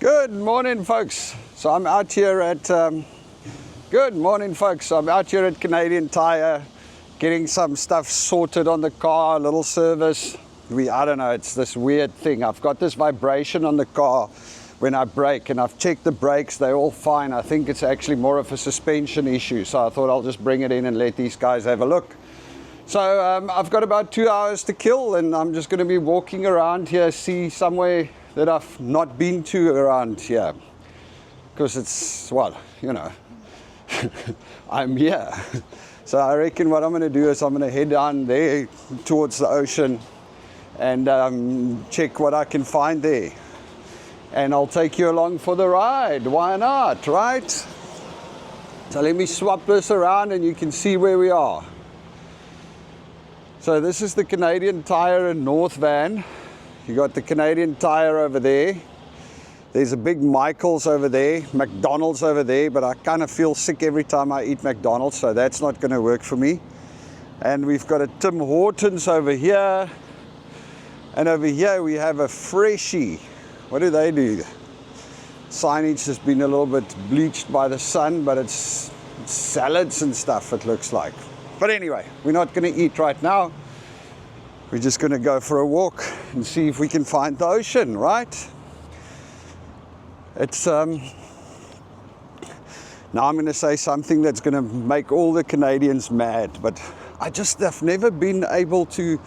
Good morning, folks. So I'm out here at good morning, folks. So I'm out here at Canadian Tire, getting some stuff sorted on the car, a little service. I don't know, it's this weird thing. I've got this vibration on the car when I brake, and I've checked the brakes, they're all fine. I think it's actually more of a suspension issue, so I thought I'll just bring it in and let these guys have a look. So I've got about 2 hours to kill, and I'm just going to be walking around here, see somewhere that I've not been to around here, because it's, well, you know, I'm here. So I reckon what I'm going to do is I'm going to head down there towards the ocean and check what I can find there, and I'll take you along for the ride. Why not, right? So let me swap this around and you can see where we are. So this is the Canadian Tire in North Van. You got the Canadian Tire over there. There's a big Michael's over there, McDonald's over there, but I kind of feel sick every time I eat McDonald's, so that's not going to work for me. And we've got a Tim Hortons over here. And over here we have a Freshie. What do they do? Signage has been a little bit bleached by the sun, but it's salads and stuff, it looks like. But anyway, we're not going to eat right now. We're just going to go for a walk and see if we can find the ocean, right? It's now I'm going to say something that's going to make all the Canadians mad, but I've never been able to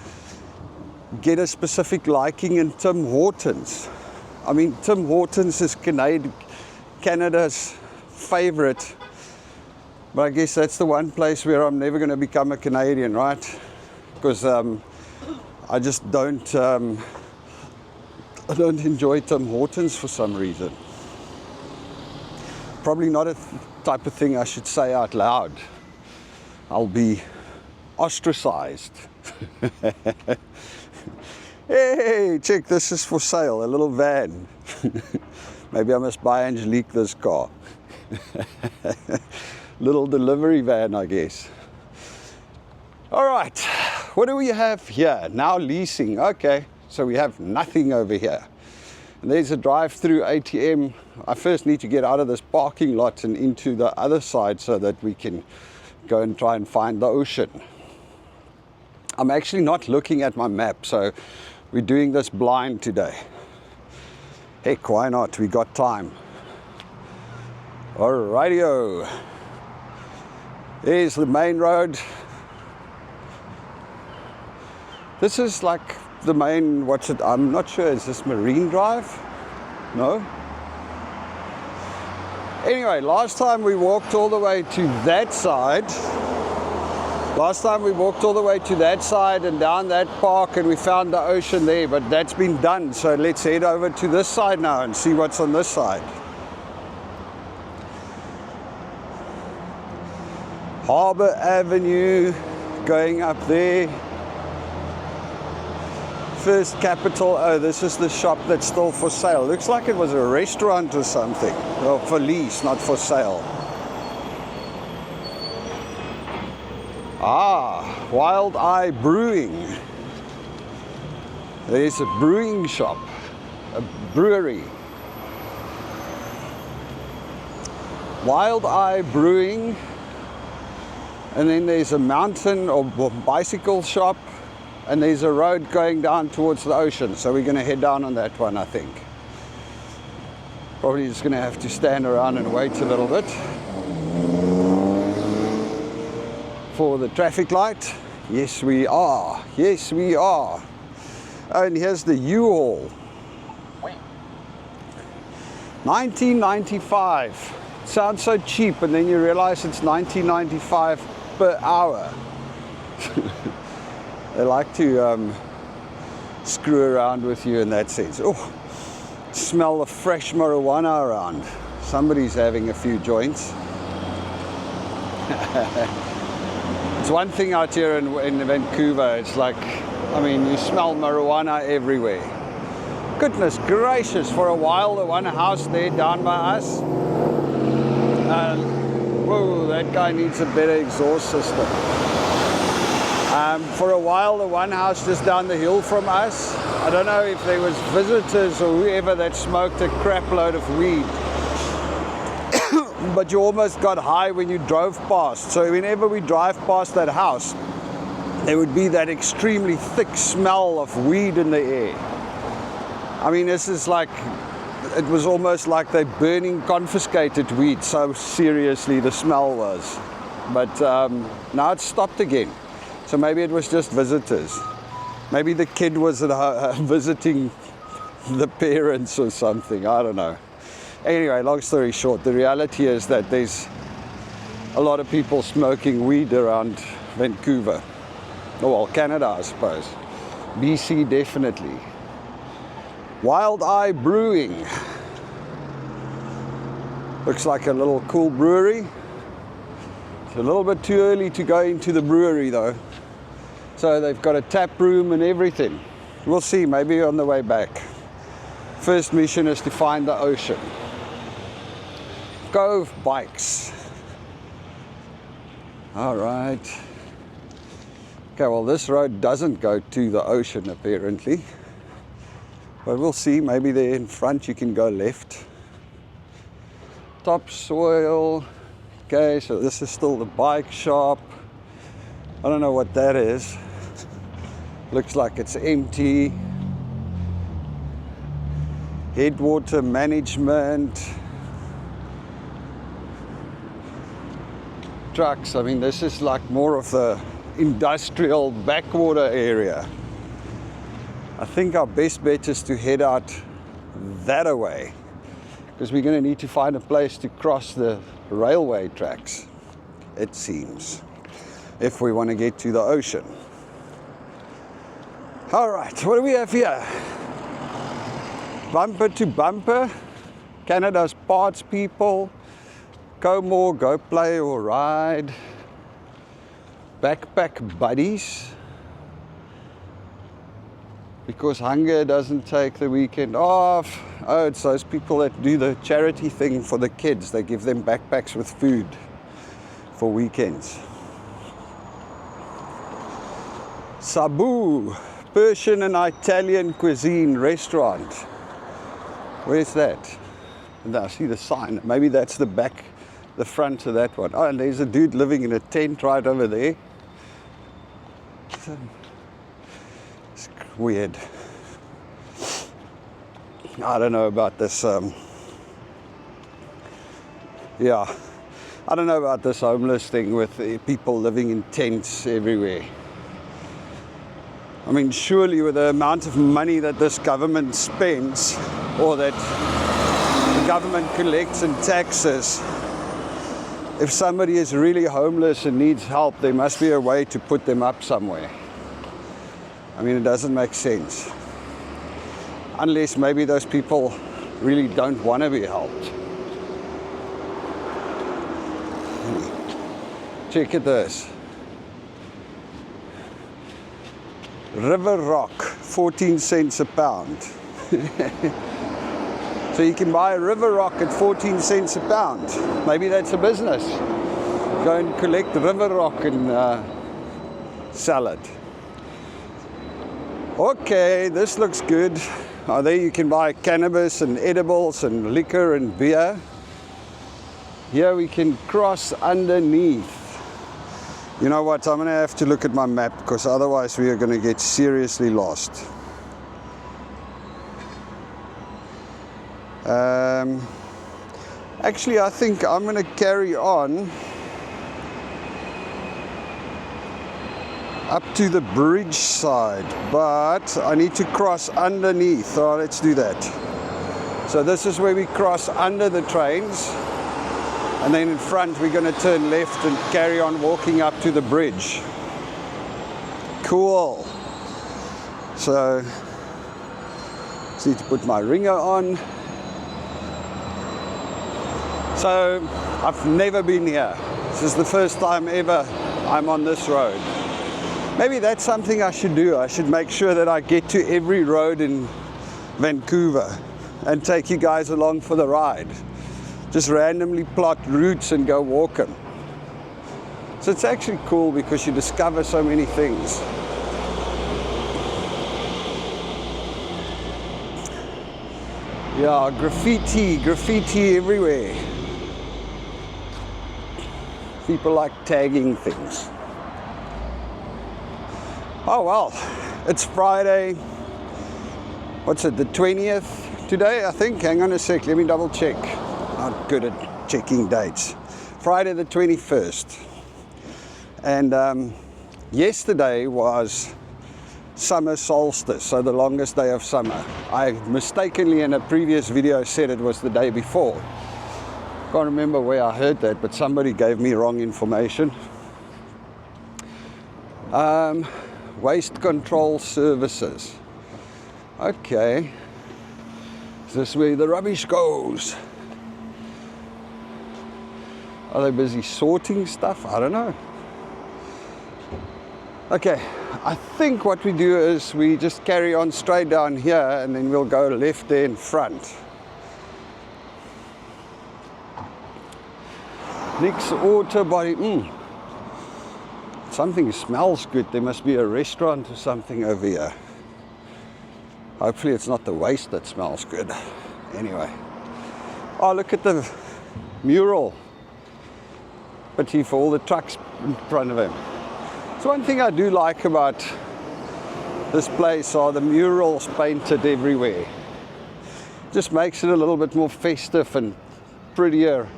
get a specific liking in Tim Hortons. I mean, Tim Hortons is Canada's favorite, but I guess that's the one place where I'm never going to become a Canadian, right? Because I just don't enjoy Tim Hortons for some reason. Probably not a type of thing I should say out loud. I'll be ostracized. Hey, check, this is for sale, a little van. Maybe I must buy Angelique this car. Little delivery van, I guess. All right, what do we have here? Now leasing. Okay, so we have nothing over here. And there's a drive-through ATM. I first need to get out of this parking lot and into the other side so that we can go and try and find the ocean. I'm actually not looking at my map, so we're doing this blind today. Heck, why not? We got time. Alrighty-o. There's the main road. This is like the main, what's it? I'm not sure, is this Marine Drive? No? Anyway, last time we walked all the way to that side. Last time we walked all the way to that side and down that park, and we found the ocean there, but that's been done. So let's head over to this side now and see what's on this side. Harbour Avenue, going up there. First Capital. Oh, this is the shop that's still for sale. Looks like it was a restaurant or something. Well, for lease, not for sale. Ah, Wild Eye Brewing. There's a brewing shop, a brewery. Wild Eye Brewing. And then there's a mountain or bicycle shop. And there's a road going down towards the ocean, so we're going to head down on that one, I think. Probably just going to have to stand around and wait a little bit for the traffic light. Yes, we are. Yes, we are. Oh, and here's the U-Haul. 1995. Sounds so cheap, and then you realize it's 19.95 per hour. They like to screw around with you in that sense. Oh, smell the fresh marijuana around. Somebody's having a few joints. It's one thing out here in Vancouver. It's like, I mean, you smell marijuana everywhere. Goodness gracious, for a while the one house there down by us, whoa, that guy needs a better exhaust system. For a while, the one house just down the hill from us, I don't know if there was visitors or whoever that smoked a crap load of weed. But you almost got high when you drove past. So whenever we drive past that house, there would be that extremely thick smell of weed in the air. I mean, this is like, it was almost like they're burning confiscated weed, so seriously the smell was. But now it's stopped again. So maybe it was just visitors. Maybe the kid was visiting the parents or something, I don't know. Anyway, long story short, the reality is that there's a lot of people smoking weed around Vancouver. Oh, well, Canada, I suppose. BC, definitely. Wild Eye Brewing. Looks like a little cool brewery. It's a little bit too early to go into the brewery, though. So they've got a tap room and everything. We'll see, maybe on the way back. First mission is to find the ocean. Cove bikes. All right. Okay, well, this road doesn't go to the ocean apparently. But we'll see, maybe there in front you can go left. Topsoil. Okay, so this is still the bike shop. I don't know what that is. Looks like it's empty. Headwater management. Trucks. I mean, this is like more of the industrial backwater area. I think our best bet is to head out that away, because we're going to need to find a place to cross the railway tracks, it seems, if we want to get to the ocean. All right, what do we have here? Bumper to bumper, Canada's parts people. Go more, go play or ride. Backpack buddies. Because hunger doesn't take the weekend off. Oh, it's those people that do the charity thing for the kids. They give them backpacks with food for weekends. Sabu, Persian and Italian cuisine restaurant. Where's that? And I see the sign. Maybe that's the back, the front of that one. Oh, and there's a dude living in a tent right over there. It's weird. I don't know about this. Yeah, I don't know about this homeless thing with people living in tents everywhere. I mean, surely with the amount of money that this government spends, or that the government collects in taxes, if somebody is really homeless and needs help, there must be a way to put them up somewhere. I mean, it doesn't make sense. Unless maybe those people really don't want to be helped. Check at this. River Rock, 14 cents a pound. So you can buy a River Rock at 14 cents a pound. Maybe that's a business. Go and collect River Rock and sell it. Okay, this looks good. Oh, there you can buy cannabis and edibles and liquor and beer. Here we can cross underneath. You know what, I'm going to have to look at my map, because otherwise we are going to get seriously lost. Actually, I think I'm going to carry on up to the bridge side, but I need to cross underneath. So let's do that. So this is where we cross under the trains, and then in front we're going to turn left and carry on walking up to the bridge. Cool. So just need to put my ringer on. So I've never been here. This is the first time ever I'm on this road. Maybe that's something I should do. I should make sure that I get to every road in Vancouver and take you guys along for the ride. Just randomly plot routes and go walk them. So it's actually cool because you discover so many things. Yeah, graffiti everywhere. People like tagging things. Oh well, it's Friday. What's it, the 20th today, I think? Hang on a sec, let me double check. Not good at checking dates. Friday the 21st. And yesterday was summer solstice, so the longest day of summer. I mistakenly in a previous video said it was the day before. Can't remember where I heard that, but somebody gave me wrong information. Waste control services. Okay. Is this where the rubbish goes? Are they busy sorting stuff? I don't know. Okay, I think what we do is we just carry on straight down here and then we'll go left there in front. Nick's Auto Body. Something smells good. There must be a restaurant or something over here. Hopefully it's not the waste that smells good. Anyway. Oh, look at the mural. Pity for all the trucks in front of him. So one thing I do like about this place are the murals painted everywhere. Just makes it a little bit more festive and prettier.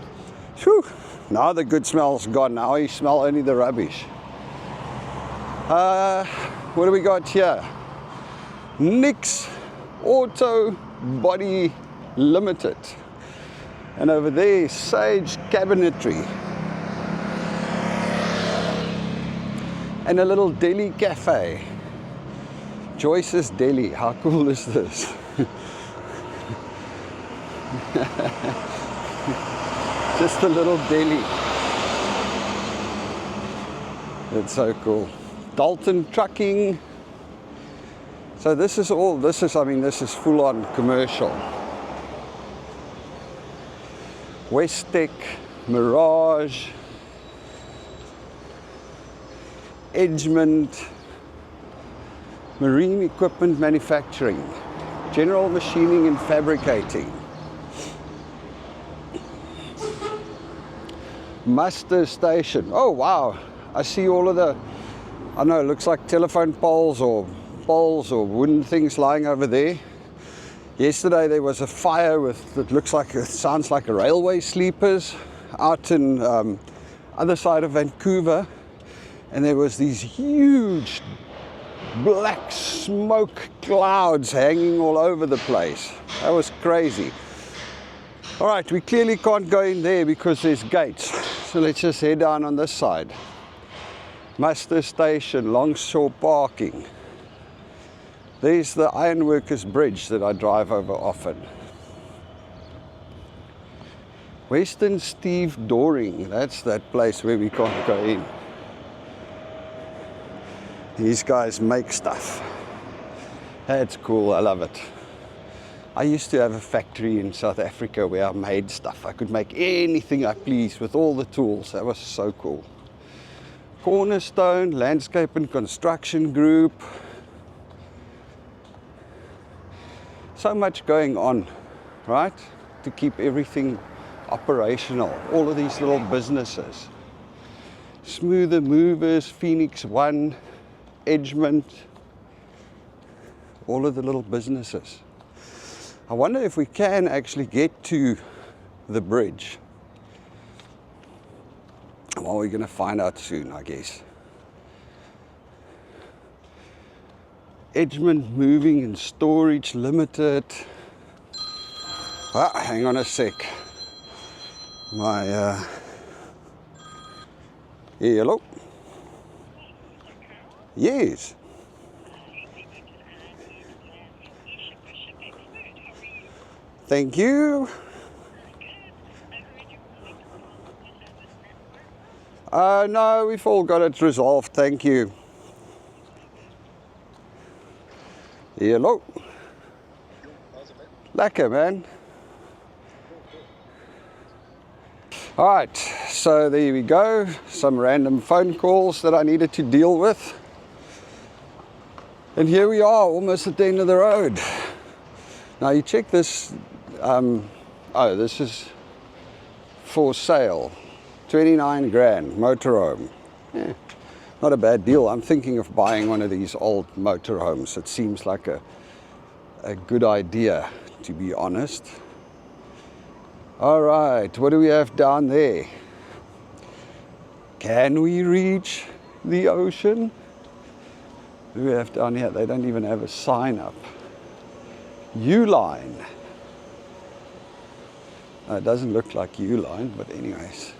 Whew. Now the good smell's gone. Now you smell only the rubbish. What do we got here? Nick's Auto Body Limited. And over there, Sage Cabinetry. And a little deli cafe. Joyce's Deli. How cool is this? Just a little deli. It's so cool. Dalton Trucking. So this is full on commercial. Westec, Mirage, Edgemont, Marine Equipment Manufacturing, General Machining and Fabricating, Muster Station. Oh wow, I see all of the, I know, it looks like telephone poles or wooden things lying over there. Yesterday there was a fire with, it sounds like a railway sleepers out in other side of Vancouver, and there was these huge black smoke clouds hanging all over the place. That was crazy. All right, we clearly can't go in there because there's gates, so let's just head down on this side. Muster Station, longshore parking. There's the Ironworkers Bridge that I drive over often. Western Steve Doring, that's that place where we can't go in. These guys make stuff. That's cool, I love it. I used to have a factory in South Africa where I made stuff. I could make anything I pleased with all the tools. That was so cool. Cornerstone Landscape and Construction Group. So much going on, right? To keep everything operational. All of these little businesses. Smoother Movers, Phoenix One, Edgemont. All of the little businesses. I wonder if we can actually get to the bridge. Well, we're going to find out soon, I guess. Edgemont Moving and Storage Limited. Ah, hang on a sec. My, hello? Yes. Thank you. No, we've all got it resolved, thank you. Hello. Lekker, man. All right, so there we go. Some random phone calls that I needed to deal with. And here we are, almost at the end of the road. Now you check this Oh, this is for sale. 29 grand, motorhome. Yeah, not a bad deal. I'm thinking of buying one of these old motorhomes. It seems like a good idea, to be honest. All right, what do we have down there? Can we reach the ocean? What do we have down here? They don't even have a sign up. U-line. It doesn't look like U-line, but anyways.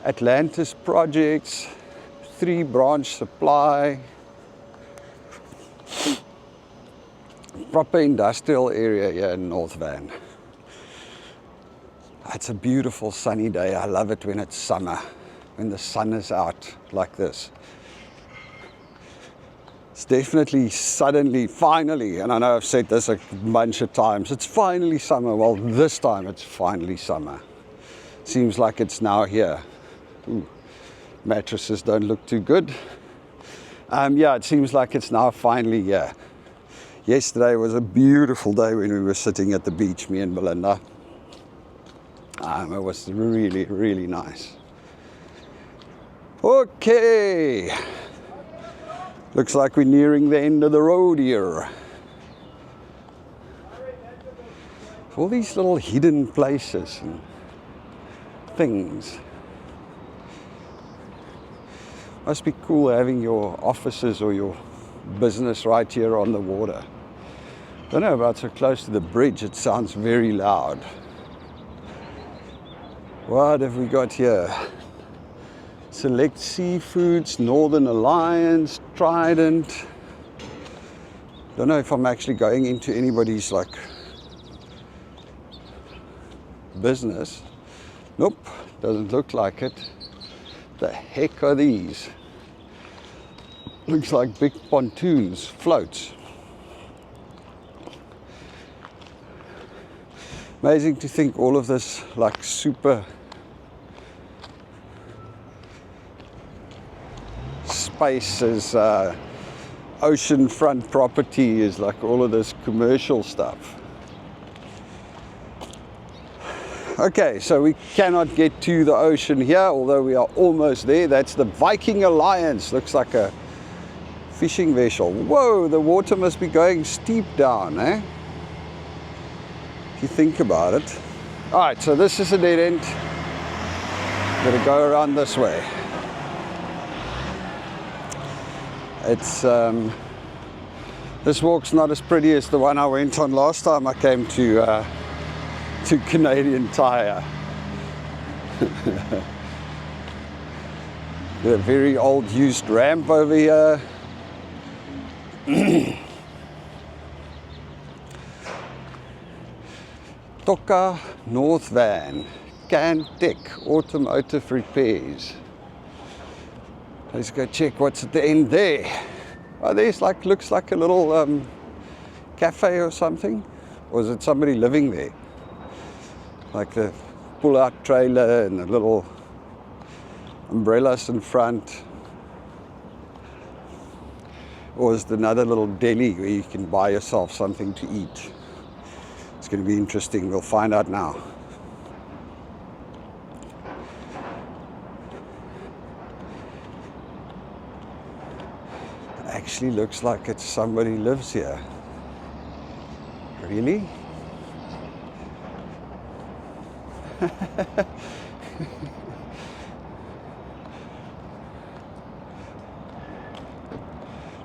Atlantis Projects, 3 branch supply. Proper industrial area here in North Van. It's a beautiful sunny day. I love it when it's summer, when the sun is out like this. It's definitely suddenly, finally, and I know I've said this a bunch of times, it's finally summer. Well, this time it's finally summer. Seems like it's now here. Ooh, mattresses don't look too good. Yeah, it seems like it's now finally here. Yesterday was a beautiful day when we were sitting at the beach, me and Belinda. It was really, really nice. Okay. Looks like we're nearing the end of the road here. All these little hidden places and things. Must be cool having your offices or your business right here on the water. Don't know about so close to the bridge, it sounds very loud. What have we got here? Select Seafoods, Northern Alliance, Trident. Don't know if I'm actually going into anybody's like business. Nope, doesn't look like it. The heck are these? Looks like big pontoons, floats. Amazing to think all of this like super space is oceanfront property is like all of this commercial stuff. Okay, so we cannot get to the ocean here, although we are almost there. That's the Viking Alliance. Looks like a fishing vessel. Whoa, the water must be going steep down, eh? If you think about it. All right, so this is a dead end. Gotta go around this way. It's this walk's not as pretty as the one I went on last time I came to Canadian Tire. A very old used ramp over here. Toka North Van, Cantech Automotive Repairs. Let's go check what's at the end there. Oh, there's like, looks like a little cafe or something. Or is it somebody living there? Like the pull-out trailer and the little umbrellas in front. Or is it another little deli where you can buy yourself something to eat? It's going to be interesting. We'll find out now. Actually looks like it's somebody lives here. Really?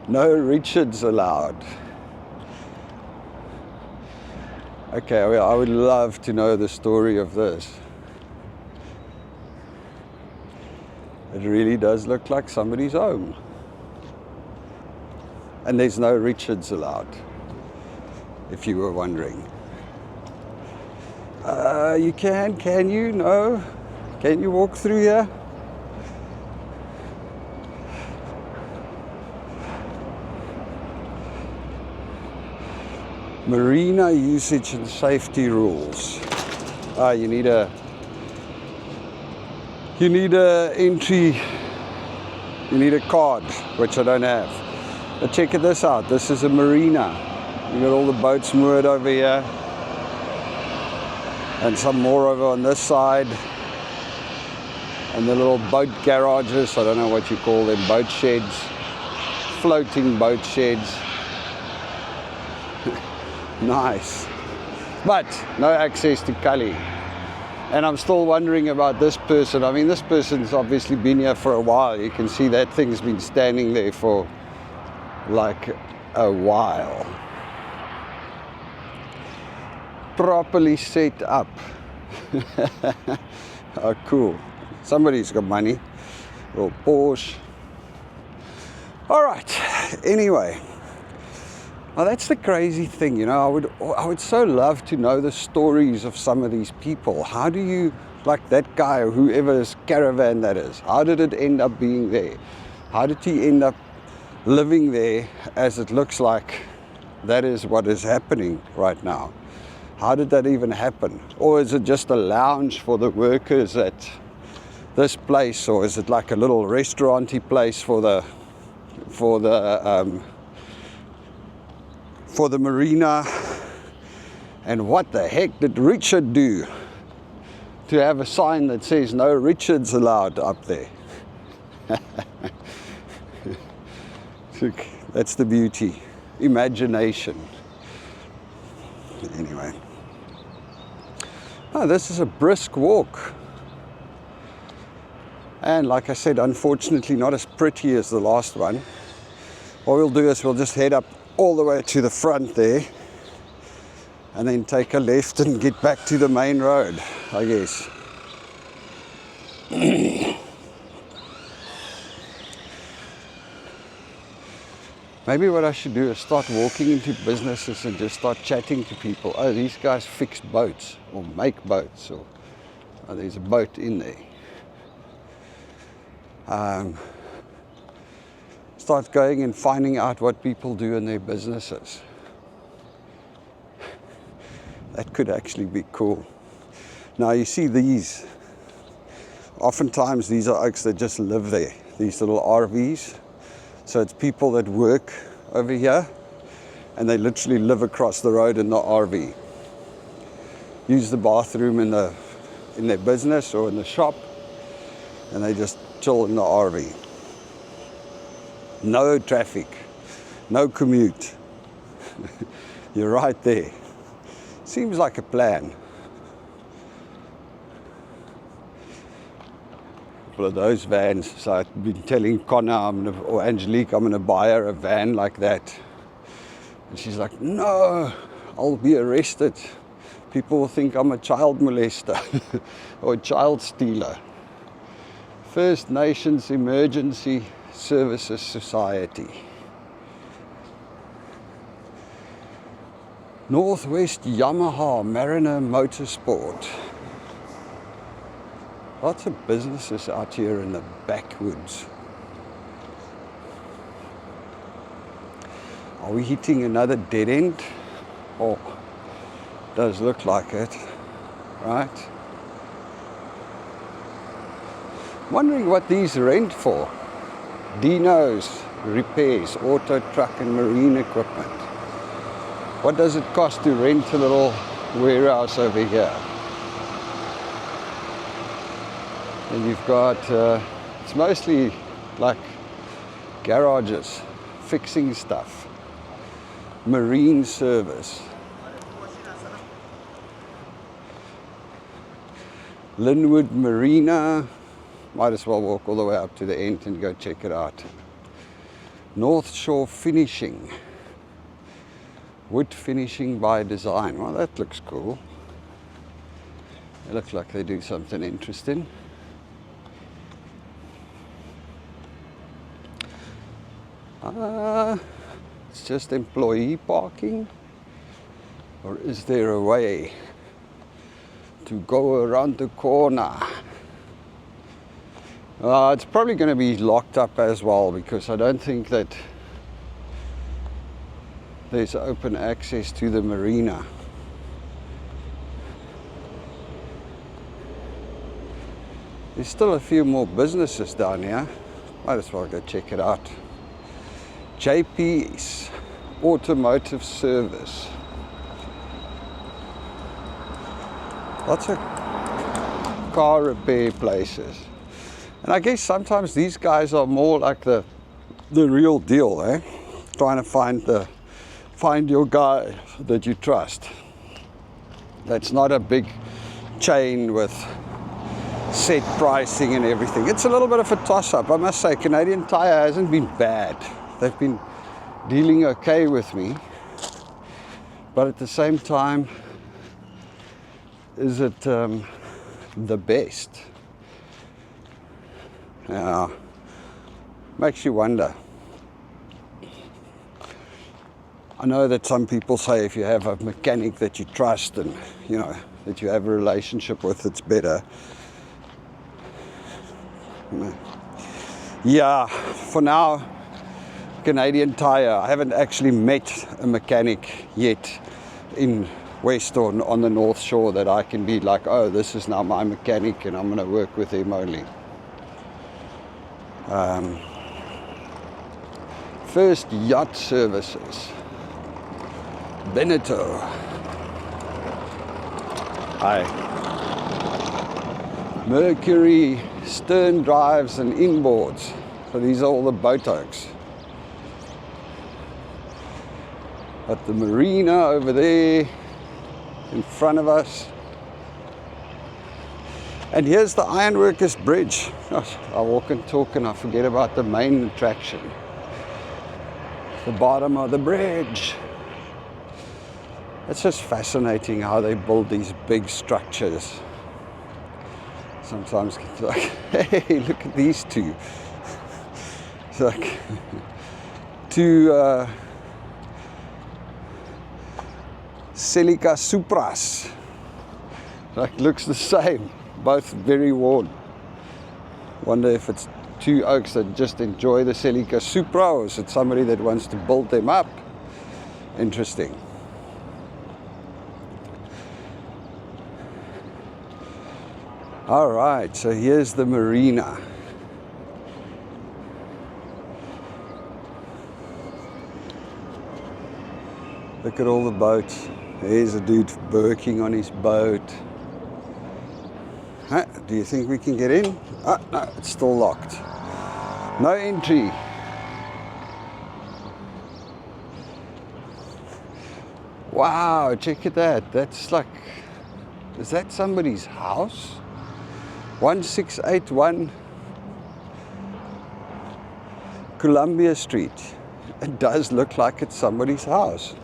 No Richards allowed. Okay, well, I would love to know the story of this. It really does look like somebody's home. And there's no Richards allowed, if you were wondering. You can you? No? Can you walk through here? Marina usage and safety rules. You need a entry, you need a card, which I don't have. But check this out, this is a marina. You got all the boats moored over here. and some more over on this side, and the little boat garages, I don't know what you call them, boat sheds, floating boat sheds. Nice, but no access to Cali. And I'm still wondering about this person. I mean, this person's obviously been here for a while. You can see that thing's been standing there for like a while. Properly set up. Oh, cool. Somebody's got money. Little Porsche. All right. Anyway. Well, that's the crazy thing, you know. I would so love to know the stories of some of these people. How do you, like that guy, or whoever's caravan that is, how did it end up being there? How did he end up living there, as it looks like that is what is happening right now? How did that even happen? Or is it just a lounge for the workers at this place? Or is it like a little restauranty place for the marina? And what the heck did Richard do to have a sign that says no Richards allowed up there? That's the beauty. Imagination. Anyway. Oh, this is a brisk walk. And like I said, unfortunately not as pretty as the last one. What we'll do is we'll just head up all the way to the front there and then take a left and get back to the main road, I guess. Maybe what I should do is start walking into businesses and just start chatting to people. Oh, these guys fix boats or make boats, or oh, there's a boat in there. Start going and finding out what people do in their businesses. That could actually be cool. Now you see these, oftentimes these are oaks that just live there, these little RVs. So it's people that work over here and they literally live across the road in the RV. Use the bathroom in their business or in the shop, and they just chill in the RV. No traffic, no commute. You're right there. Seems like a plan. Couple of those vans. So I've been telling Connor or Angelique I'm going to buy her a van like that. And she's like, no, I'll be arrested. People will think I'm a child molester or a child stealer. First Nations Emergency Services Society. Northwest Yamaha Mariner Motorsport. Lots of businesses out here in the backwoods. Are we hitting another dead end? Oh, does look like it, right? Wondering what these rent for. Dino's repairs, auto, truck and marine equipment. What does it cost to rent a little warehouse over here? And you've got, it's mostly like garages, fixing stuff, marine service. Lywood Marina. Might as well walk all the way up to the end and go check it out. North Shore Finishing. Wood finishing by design. Well, that looks cool. It looks like they do something interesting. It's just employee parking. Or is there a way to go around the corner? It's probably going to be locked up as well, because I don't think that there's open access to the marina. There's still a few more businesses down here. Might as well go check it out. JP's Automotive Service. Lots of car repair places. And I guess sometimes these guys are more like the real deal, eh? Trying to find your guy that you trust. That's not a big chain with set pricing and everything. It's a little bit of a toss-up. I must say, Canadian Tire hasn't been bad. They've been dealing okay with me. But at the same time, is it the best? Yeah, makes you wonder. I know that some people say if you have a mechanic that you trust and, you know, that you have a relationship with, it's better. Yeah, for now, Canadian Tire. I haven't actually met a mechanic yet in West or on the North Shore that I can be like, oh, this is now my mechanic and I'm going to work with him only. First Yacht Services, Beneteau. Hi. Mercury stern drives and inboards. So these are all the boat hooks. Got the marina over there in front of us. And here's the Ironworkers Bridge. Gosh, I walk and talk and I forget about the main attraction. The bottom of the bridge. It's just fascinating how they build these big structures. Sometimes it's like, hey, look at these two. It's like two Celica Supras. Like, looks the same. Both very worn. Wonder if it's two oaks that just enjoy the Celica Supra, or is it somebody that wants to build them up? Interesting. All right, so here's the marina. Look at all the boats. There's a dude working on his boat. Huh? Do you think we can get in? Ah, no, it's still locked. No entry. Wow, check at that. That's like, is that somebody's house? 1681 Columbia Street. It does look like it's somebody's house.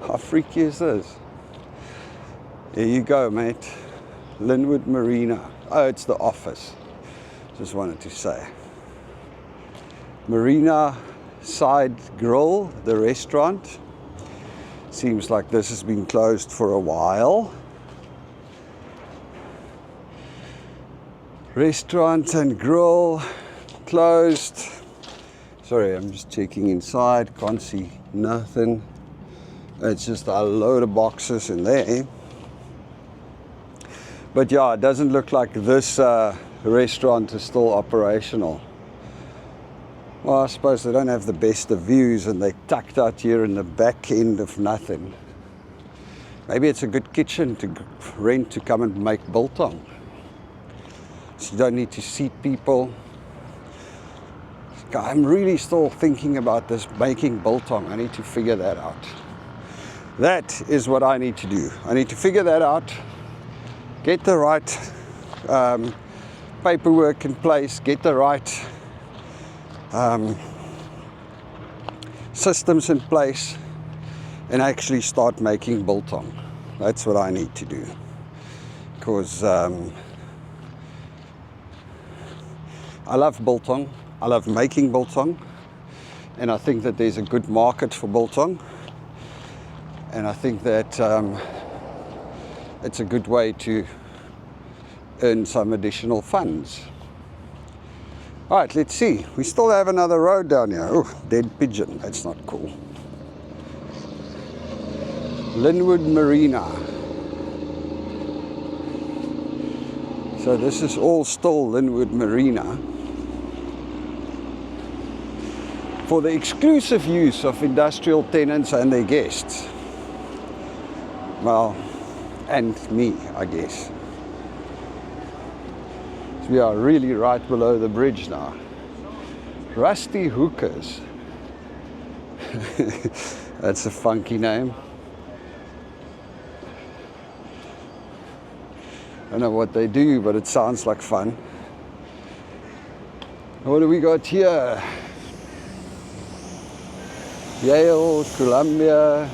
How freaky is this? There you go, mate. Lywood Marina. Oh, it's the office. Just wanted to say. Marina Side Grill, the restaurant. Seems like this has been closed for a while. Restaurant and grill closed. Sorry, I'm just checking inside. Can't see nothing. It's just a load of boxes in there. But yeah, it doesn't look like this restaurant is still operational. Well, I suppose they don't have the best of views and they're tucked out here in the back end of nothing. Maybe it's a good kitchen to rent to come and make biltong. So you don't need to seat people. I'm really still thinking about this, making biltong. I need to figure that out. That is what I need to do. I need to figure that out, get the right paperwork in place, get the right systems in place, and actually start making biltong. That's what I need to do. Because I love biltong. I love making biltong. And I think that there's a good market for biltong. And I think that it's a good way to earn some additional funds. All right, let's see. We still have another road down here. Oh, dead pigeon. That's not cool. Lywood Marina. So this is all still Lywood Marina. For the exclusive use of industrial tenants and their guests. Well, and me, I guess. So we are really right below the bridge now. Rusty Hookers. That's a funky name. I don't know what they do, but it sounds like fun. What do we got here? Yale, Columbia,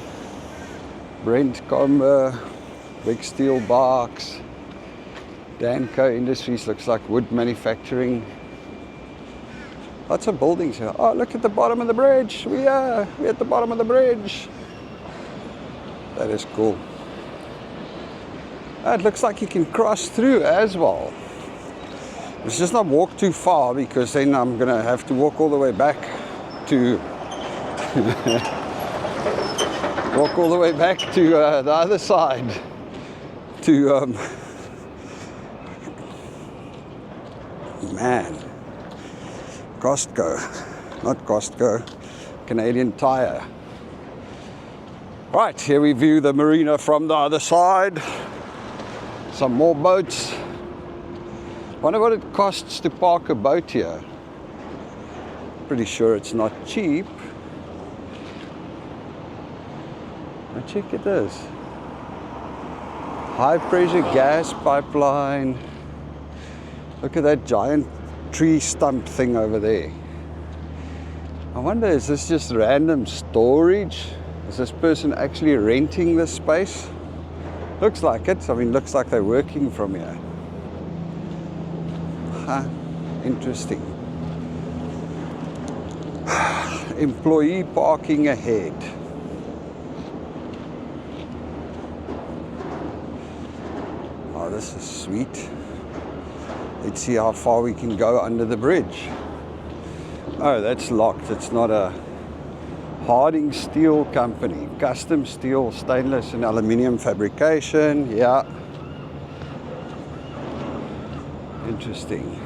Brent Comber, Big Steel Barks, Danco Industries, looks like wood manufacturing. Lots of buildings here. Oh, look at the bottom of the bridge. We're at the bottom of the bridge. That is cool. It looks like you can cross through as well. Let's just not walk too far, because then I'm gonna have to walk all the way back to walk all the way back to the other side to man, Costco, Canadian Tire. Right, here we view the marina from the other side. Some more boats. Wonder what it costs to park a boat here. Pretty sure it's not cheap. Now check it is. High pressure gas pipeline. Look at that giant tree stump thing over there. I wonder, is this just random storage? Is this person actually renting this space? Looks like it. I mean, looks like they're working from here. Huh, interesting. Employee parking ahead. Oh, this is sweet. Let's see how far we can go under the bridge. Oh, that's locked. It's not a Harding Steel Company. Custom steel, stainless and aluminium fabrication. Yeah. Interesting.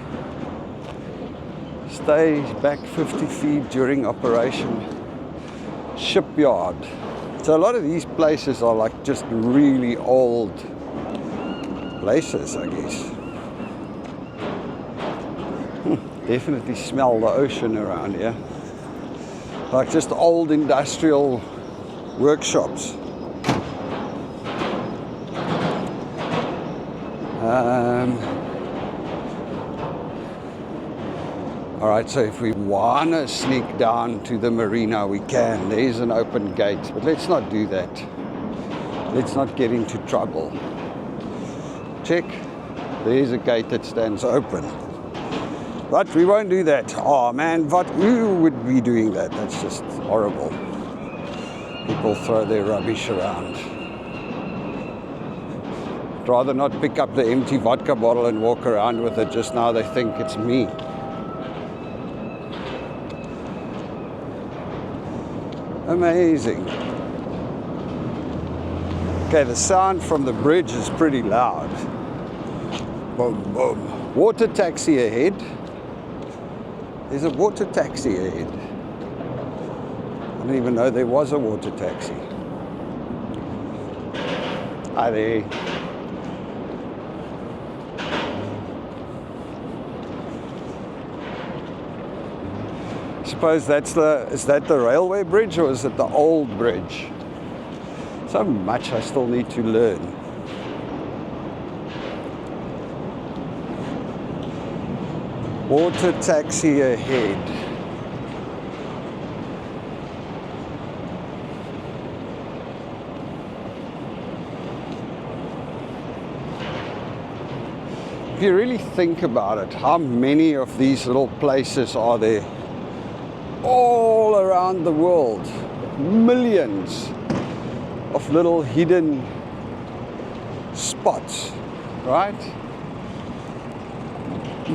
Stays back 50 feet during operation. Shipyard. So a lot of these places are like just really old places, I guess. Definitely smell the ocean around here. Like just old industrial workshops. All right, so if we want to sneak down to the marina, we can. There's an open gate, but let's not do that. Let's not get into trouble. Check. There's a gate that stands open. But we won't do that. Oh man, who would be doing that? That's just horrible. People throw their rubbish around. I'd rather not pick up the empty vodka bottle and walk around with it. Just now they think it's me. Amazing. Okay, the sound from the bridge is pretty loud. Boom, boom. Water taxi ahead. There's a water taxi ahead. I didn't even know there was a water taxi. Hi there. I suppose is that the railway bridge, or is it the old bridge? So much I still need to learn. Water taxi ahead. If you really think about it, how many of these little places are there all around the world? Millions of little hidden spots, right?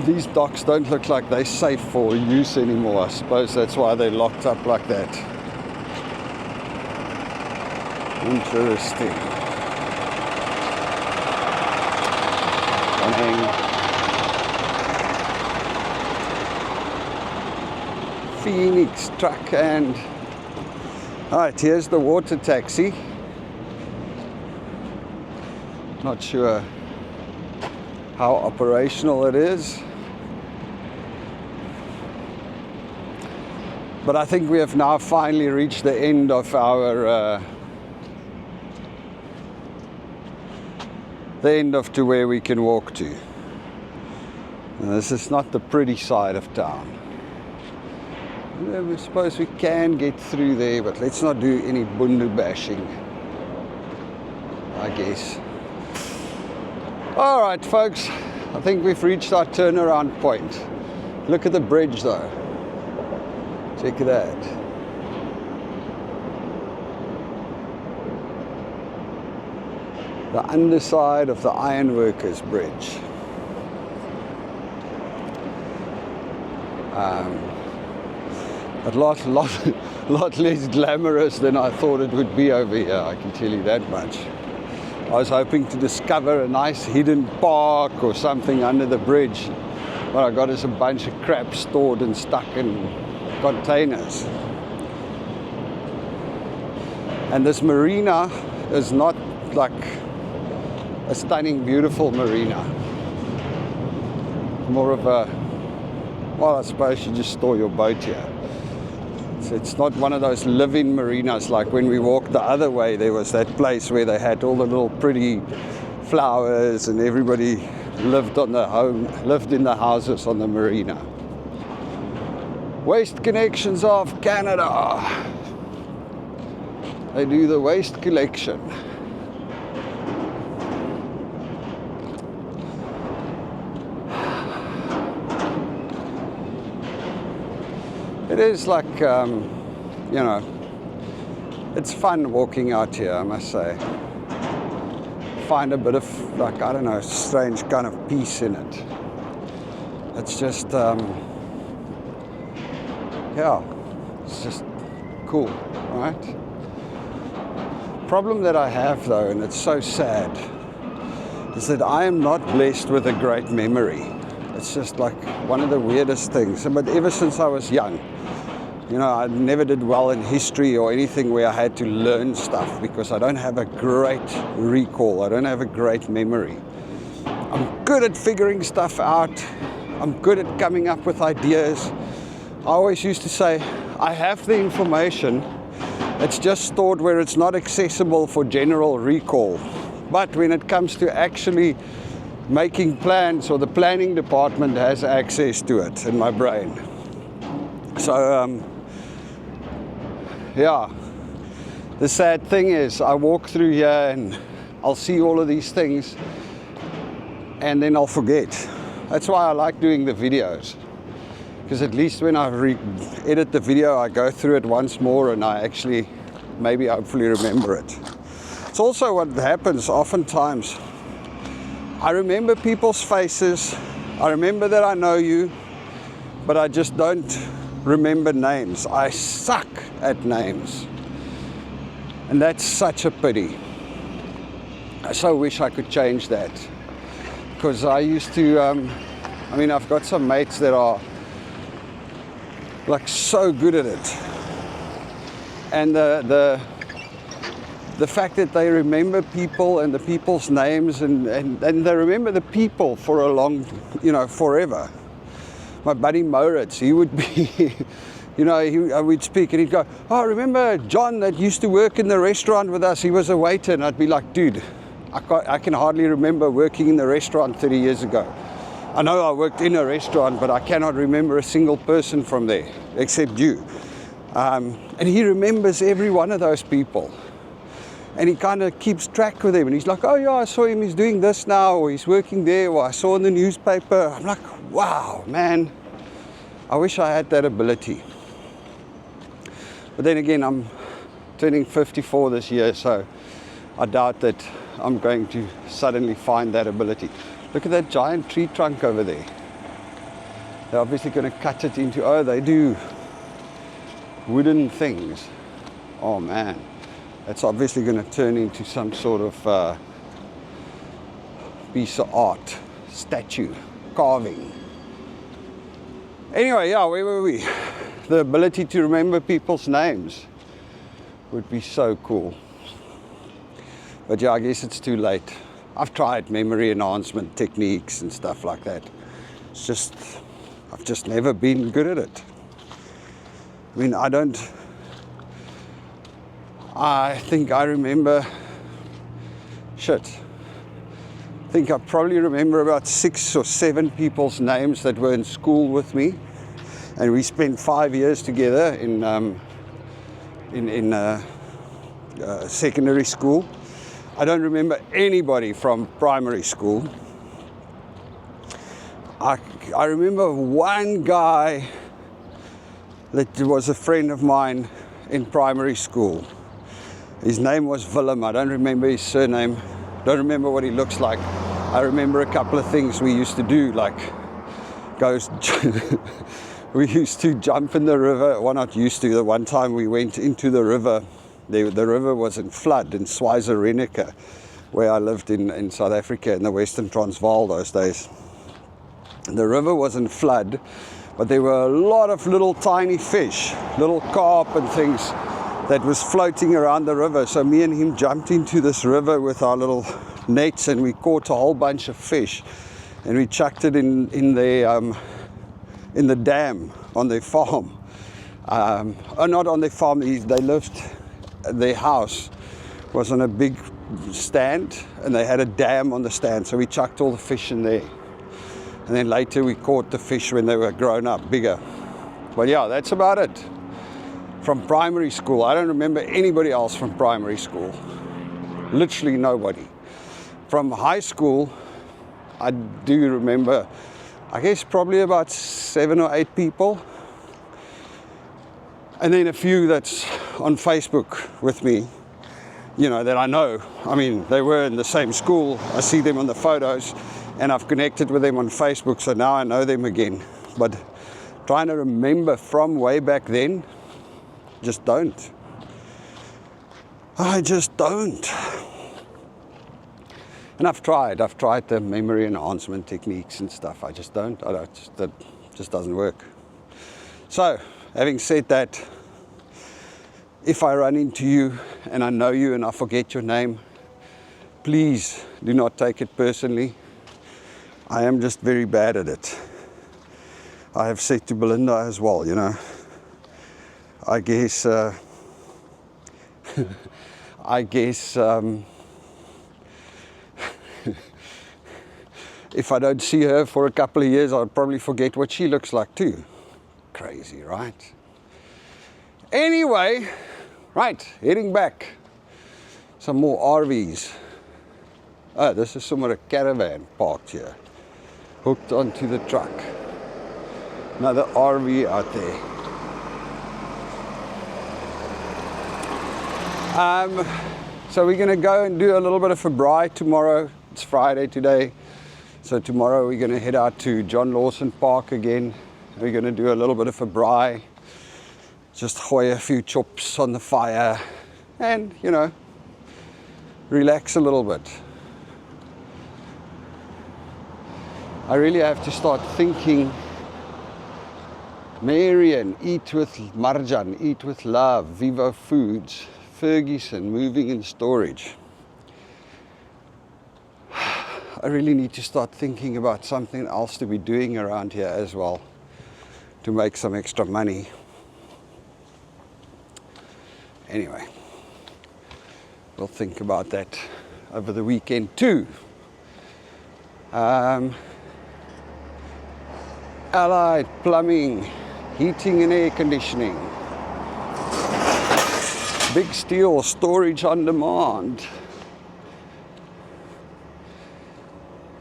These docks don't look like they're safe for use anymore. I suppose that's why they're locked up like that. Interesting. Phoenix truck and... Alright, here's the water taxi. Not sure how operational it is. But I think we have now finally reached the end of our the end of to where we can walk to. And this is not the pretty side of town. I suppose we can get through there, but let's not do any bundu bashing, I guess. All right, folks, I think we've reached our turnaround point. Look at the bridge though. Check that. The underside of the Ironworkers Bridge. A lot less glamorous than I thought it would be over here, I can tell you that much. I was hoping to discover a nice hidden park or something under the bridge. What I got is a bunch of crap stored and stuck in containers. And this marina is not like a stunning, beautiful marina. More of a, well, I suppose you just store your boat here. It's not one of those live-in marinas like when we walked the other way. There was that place where they had all the little pretty flowers and everybody lived in the houses on the marina. Waste Connections of Canada. They do the waste collection. It is like, you know, it's fun walking out here, I must say. Find a bit of, like, I don't know, strange kind of peace in it. It's just, yeah, it's just cool, right? Problem that I have though, and it's so sad, is that I am not blessed with a great memory. It's just like one of the weirdest things. But ever since I was young, you know, I never did well in history or anything where I had to learn stuff because I don't have a great recall. I don't have a great memory. I'm good at figuring stuff out. I'm good at coming up with ideas. I always used to say, I have the information. It's just stored where it's not accessible for general recall. But when it comes to actually making plans, or the planning department has access to it in my brain. So, yeah, the sad thing is I walk through here and I'll see all of these things and then I'll forget. That's why I like doing the videos, because at least when I edit the video I go through it once more and I actually maybe hopefully remember it. It's also what happens oftentimes. I remember people's faces, I remember that I know you, but I just don't remember names. I suck at names, and that's such a pity. I so wish I could change that, because I used to, I mean, I've got some mates that are like so good at it, and the fact that they remember people and the people's names and they remember the people for a long, you know, forever. My buddy Moritz, he would be, you know, we'd speak and he'd go, oh, remember John that used to work in the restaurant with us? He was a waiter. And I'd be like, dude, I can hardly remember working in the restaurant 30 years ago. I know I worked in a restaurant, but I cannot remember a single person from there, except you. And he remembers every one of those people. And he kind of keeps track with them. And he's like, oh yeah, I saw him, he's doing this now, or he's working there, or I saw in the newspaper. I'm like, wow, man, I wish I had that ability. But then again, I'm turning 54 this year, so I doubt that I'm going to suddenly find that ability. Look at that giant tree trunk over there. They're obviously going to cut it into, oh, they do wooden things. Oh man, that's obviously going to turn into some sort of piece of art, statue, carving. Anyway, yeah, where were we? The ability to remember people's names would be so cool. But yeah, I guess it's too late. I've tried memory enhancement techniques and stuff like that. It's just, I've just never been good at it. I mean, I think I remember, I think I probably remember about 6 or 7 people's names that were in school with me, and we spent 5 years together in secondary school. I don't remember anybody from primary school. I remember one guy that was a friend of mine in primary school. His name was Willem. I don't remember his surname. Don't remember what he looks like. I remember a couple of things we used to do, like we used to jump in the river. Well, not used to. The one time we went into the river, the river was in flood in Zwaziland, where I lived in South Africa, in the Western Transvaal those days. The river was in flood, but there were a lot of little tiny fish, little carp and things that was floating around the river. So me and him jumped into this river with our little nets, and we caught a whole bunch of fish, and we chucked it in the dam on their farm. Not on their farm, they lived, their house was on a big stand, and they had a dam on the stand, so we chucked all the fish in there. And then later we caught the fish when they were grown up, bigger. But yeah, that's about it. From primary school, I don't remember anybody else from primary school. Literally nobody. From high school, I do remember, I guess probably about 7 or 8 people. And then a few that's on Facebook with me, you know, that I know. I mean, they were in the same school. I see them on the photos, and I've connected with them on Facebook, so now I know them again. But trying to remember from way back then, just don't. I just don't. And I've tried the memory enhancement techniques and stuff. I just don't. That just doesn't work. So, having said that, if I run into you and I know you and I forget your name, please do not take it personally. I am just very bad at it. I have said to Belinda as well, you know, I guess if I don't see her for a couple of years, I'll probably forget what she looks like too. Crazy, right? Anyway, right, heading back. Some more RVs. Oh, this is somewhere a caravan parked here, hooked onto the truck. Another RV out there. So we're going to go and do a little bit of a braai tomorrow. It's Friday today. So tomorrow we're going to head out to John Lawson Park again. We're going to do a little bit of a braai. Just hoy a few chops on the fire and, you know, relax a little bit. I really have to start thinking, Marion, Eat with Marjan, Eat with Love, Vivo Foods, Ferguson, Moving and Storage. I really need to start thinking about something else to be doing around here as well, to make some extra money. Anyway, we'll think about that over the weekend too. Allied Plumbing, Heating and Air Conditioning. Big Steel Storage on Demand.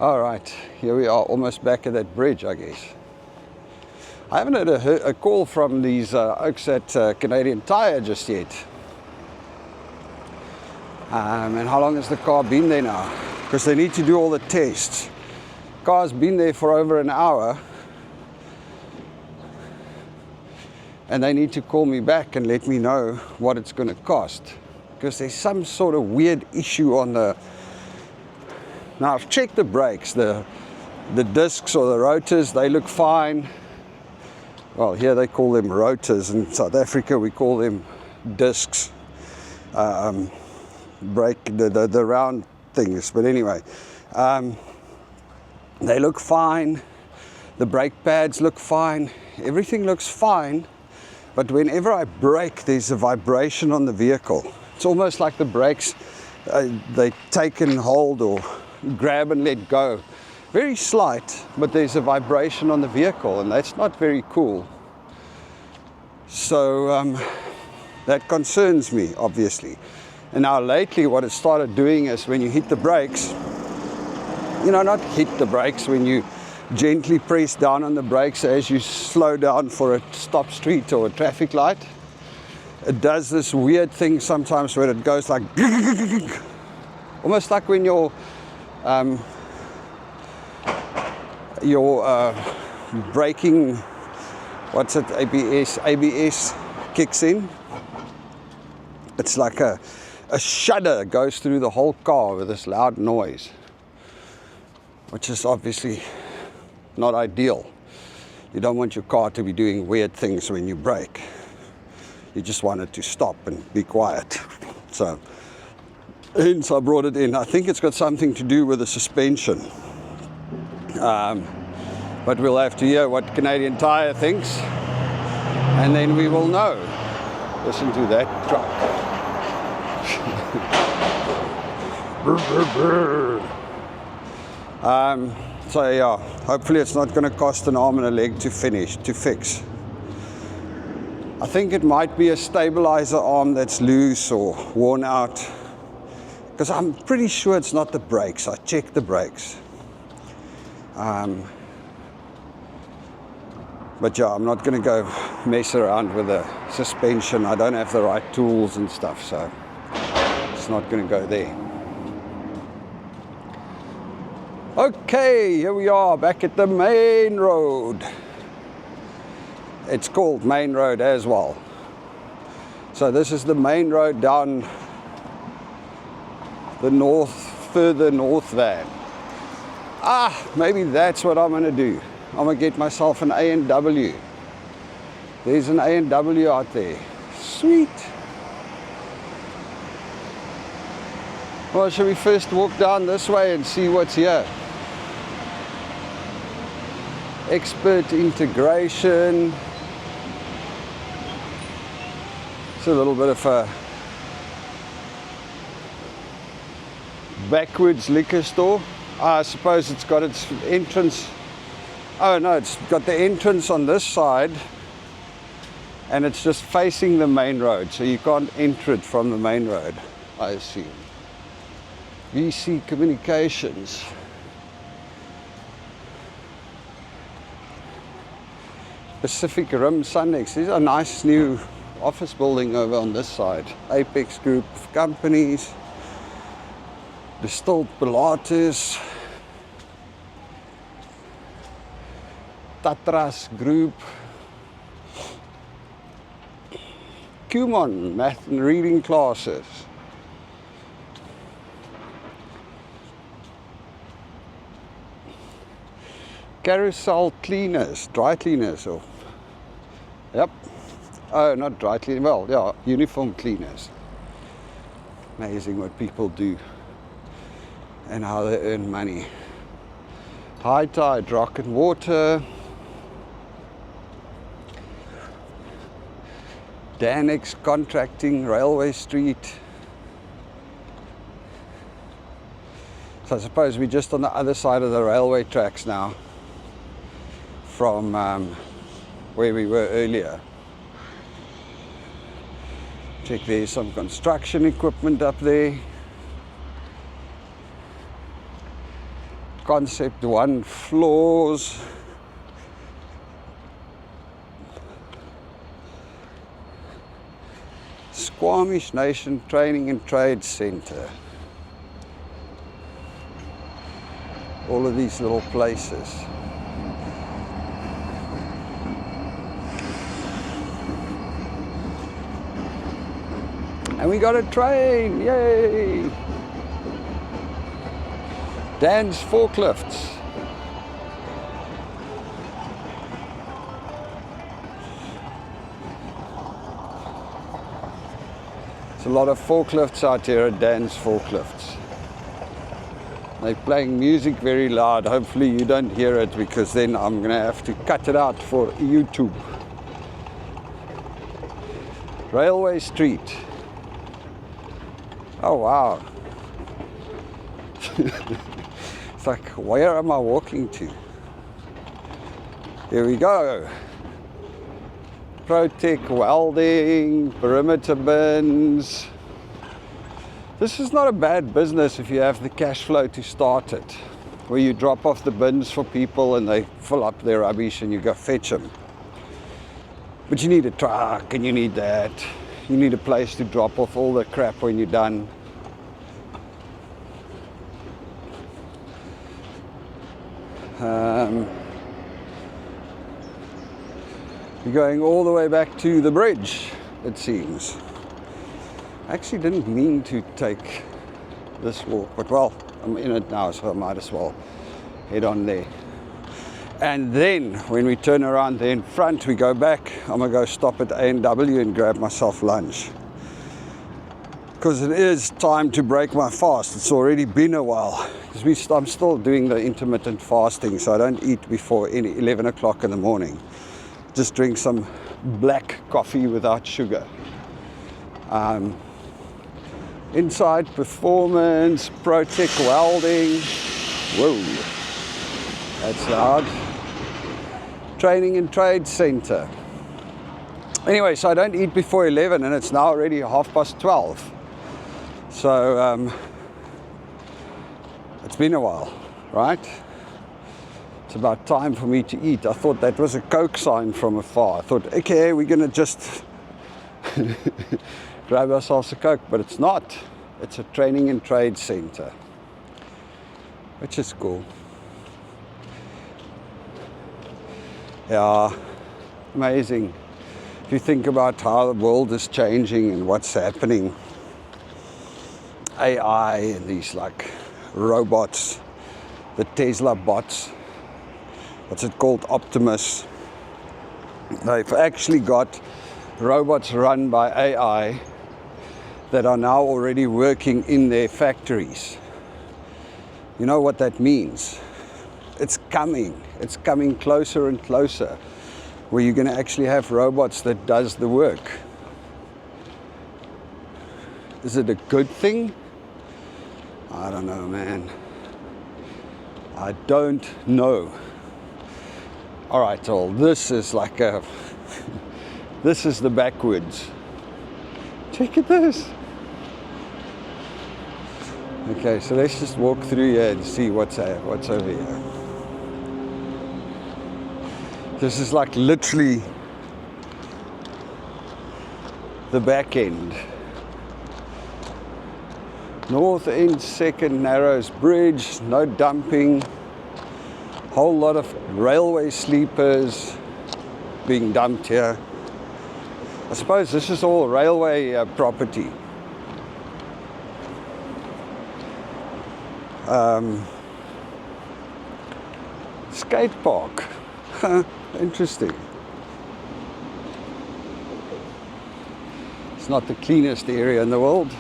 All right, here we are, almost back at that bridge, I guess. I haven't had a call from these oaks at Canadian Tire just yet. And how long has the car been there now? Because they need to do all the tests. Car's been there for over an hour. And they need to call me back and let me know what it's going to cost. Because there's some sort of weird issue on the... Now I've checked the brakes, the discs or the rotors, they look fine. Well, here they call them rotors. In South Africa we call them discs. Brake, the round things. But anyway, they look fine. The brake pads look fine. Everything looks fine. But whenever I brake, there's a vibration on the vehicle. It's almost like the brakes, they take and hold or grab and let go. Very slight, but there's a vibration on the vehicle, and that's not very cool. So that concerns me, obviously. And now lately what it started doing is when you hit the brakes, you know, not hit the brakes, when you gently press down on the brakes as you slow down for a stop street or a traffic light, it does this weird thing sometimes where it goes like almost like when your braking, what's it, ABS kicks in. It's like a shudder goes through the whole car with this loud noise, which is obviously not ideal. You don't want your car to be doing weird things when you brake. You just want it to stop and be quiet. So hence I brought it in. I think it's got something to do with the suspension. But we'll have to hear what Canadian Tire thinks, and then we will know. Listen to that truck. So yeah, hopefully it's not going to cost an arm and a leg to fix. I think it might be a stabilizer arm that's loose or worn out, because I'm pretty sure it's not the brakes. I checked the brakes. But yeah, I'm not going to go mess around with the suspension. I don't have the right tools and stuff, so it's not going to go there. Okay, here we are back at the main road. It's called main road as well. So this is the main road down the further North Van. Maybe that's what I'm going to do. I'm going to get myself an A&W. There's an A&W out there. Sweet. Well, shall we first walk down this way and see what's here? Expert integration. It's a little bit of a backwards liquor store. I suppose it's got its entrance. Oh no, it's got the entrance on this side, and it's just facing the main road, so you can't enter it from the main road, I assume. VC Communications. Pacific Rim Sunnex. There's a nice new office building over on this side. Apex Group of Companies. Distilled Pilates. Tatras Group. Kumon math and reading classes. Carousel cleaners, dry cleaners, or yep. Oh, not dry cleaners. Well, yeah, uniform cleaners. Amazing what people do and how they earn money. High Tide, Rock and Water. Danex Contracting, Railway Street. So I suppose we're just on the other side of the railway tracks now from where we were earlier. Check, there's some construction equipment up there. Concept 1 floors. Squamish Nation Training and Trade Center. All of these little places. And we got a train, yay! Dan's Forklifts. There's a lot of forklifts out here at Dan's Forklifts. They're playing music very loud. Hopefully you don't hear it, because then I'm going to have to cut it out for YouTube. Railway Street. Oh wow. It's like, where am I walking to? Here we go. Protec welding, perimeter bins. This is not a bad business if you have the cash flow to start it, where you drop off the bins for people and they fill up their rubbish and you go fetch them. But you need a truck and you need that. You need a place to drop off all the crap when you're done. You're going all the way back to the bridge, it seems. I actually didn't mean to take this walk, but well, I'm in it now, so I might as well head on there. And then when we turn around there in front, we go back. I'm gonna go stop at A&W and grab myself lunch, because it is time to break my fast. It's already been a while, because I'm still doing the intermittent fasting, so I don't eat before 11 o'clock in the morning. Just drink some black coffee without sugar. Inside performance, Protec welding. Whoa, that's loud. Training and trade center. Anyway, so I don't eat before 11, and it's now already 12:30. So it's been a while, right? It's about time for me to eat. I thought that was a Coke sign from afar. I thought, okay, we're gonna just grab ourselves a Coke, but it's not. It's a training and trade center, which is cool. Yeah, amazing. If you think about how the world is changing and what's happening, AI and these like robots, the Tesla bots, what's it called, Optimus. They've actually got robots run by AI that are now already working in their factories. You know what that means? It's coming closer and closer, where you're going to actually have robots that does the work. Is it a good thing? I don't know, man. I don't know. All right, well, this is like a this is the backwoods. Check at this. Okay, so let's just walk through here and see what's over here. This is like literally the back end. North End Second Narrows Bridge, no dumping. Whole lot of railway sleepers being dumped here. I suppose this is all railway property. Skate park. Interesting. It's not the cleanest area in the world.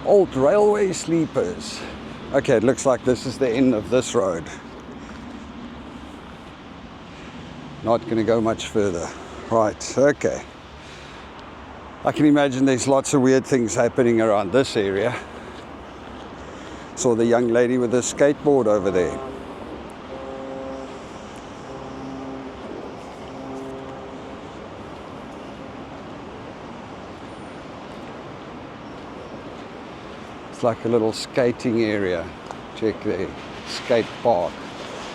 Old railway sleepers. Okay, it looks like this is the end of this road. Not going to go much further. Right, okay. I can imagine there's lots of weird things happening around this area. Saw the young lady with the skateboard over there. It's like a little skating area. Check there, skate park.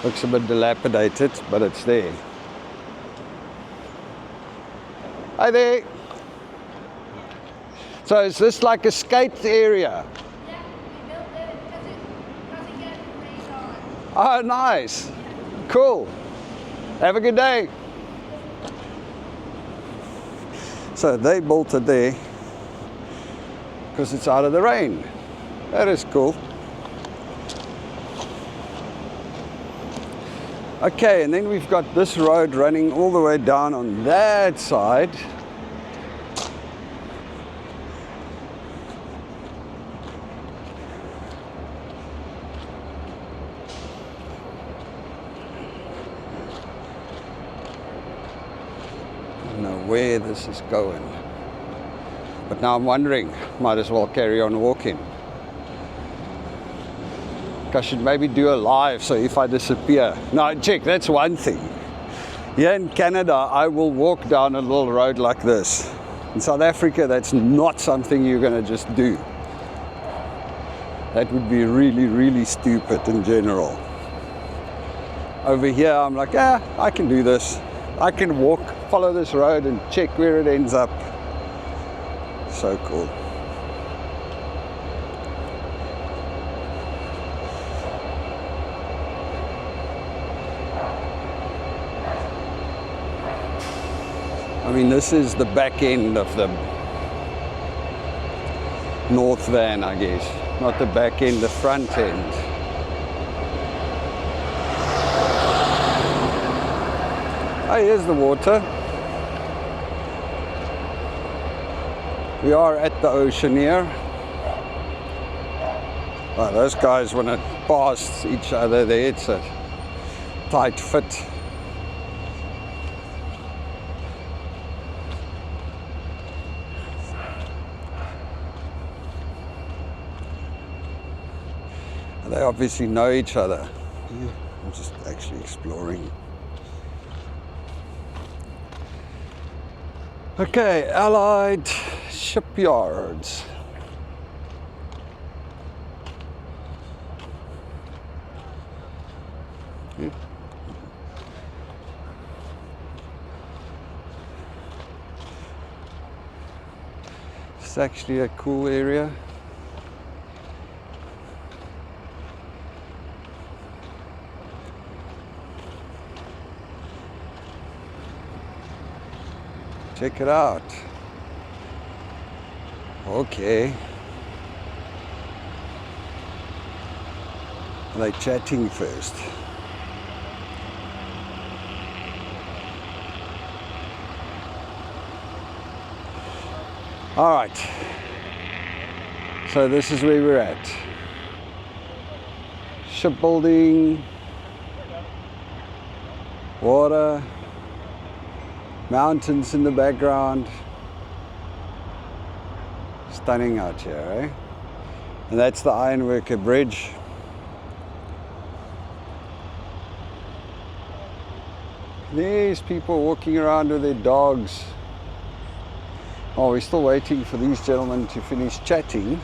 Looks a bit dilapidated, but it's there. Hi there. So is this like a skate area? Yeah, we built it because it doesn't get rained on. Oh, nice. Cool. Have a good day. So they built it there because it's out of the rain. That is cool. Okay, and then we've got this road running all the way down on that side. where this is going. But now I'm wondering, might as well carry on walking. I should maybe do a live, so if I disappear. Now check, that's one thing. Here in Canada, I will walk down a little road like this. In South Africa, that's not something you're going to just do. That would be really, really stupid in general. Over here, I'm like, I can do this. I can walk, follow this road and check where it ends up. So cool. I mean, this is the back end of the North Van, I guess. Not the back end, the front end. Oh, here's the water. We are at the ocean here. Oh, those guys want to pass each other there. It's a tight fit. They obviously know each other. I'm just actually exploring. Okay, Allied Shipyards. It's actually a cool area. Check it out. Okay. Are they chatting first? All right. So this is where we're at. Shipbuilding, water, mountains in the background. Stunning out here, eh? And that's the Ironworker Bridge. There's people walking around with their dogs. Oh, we're still waiting for these gentlemen to finish chatting,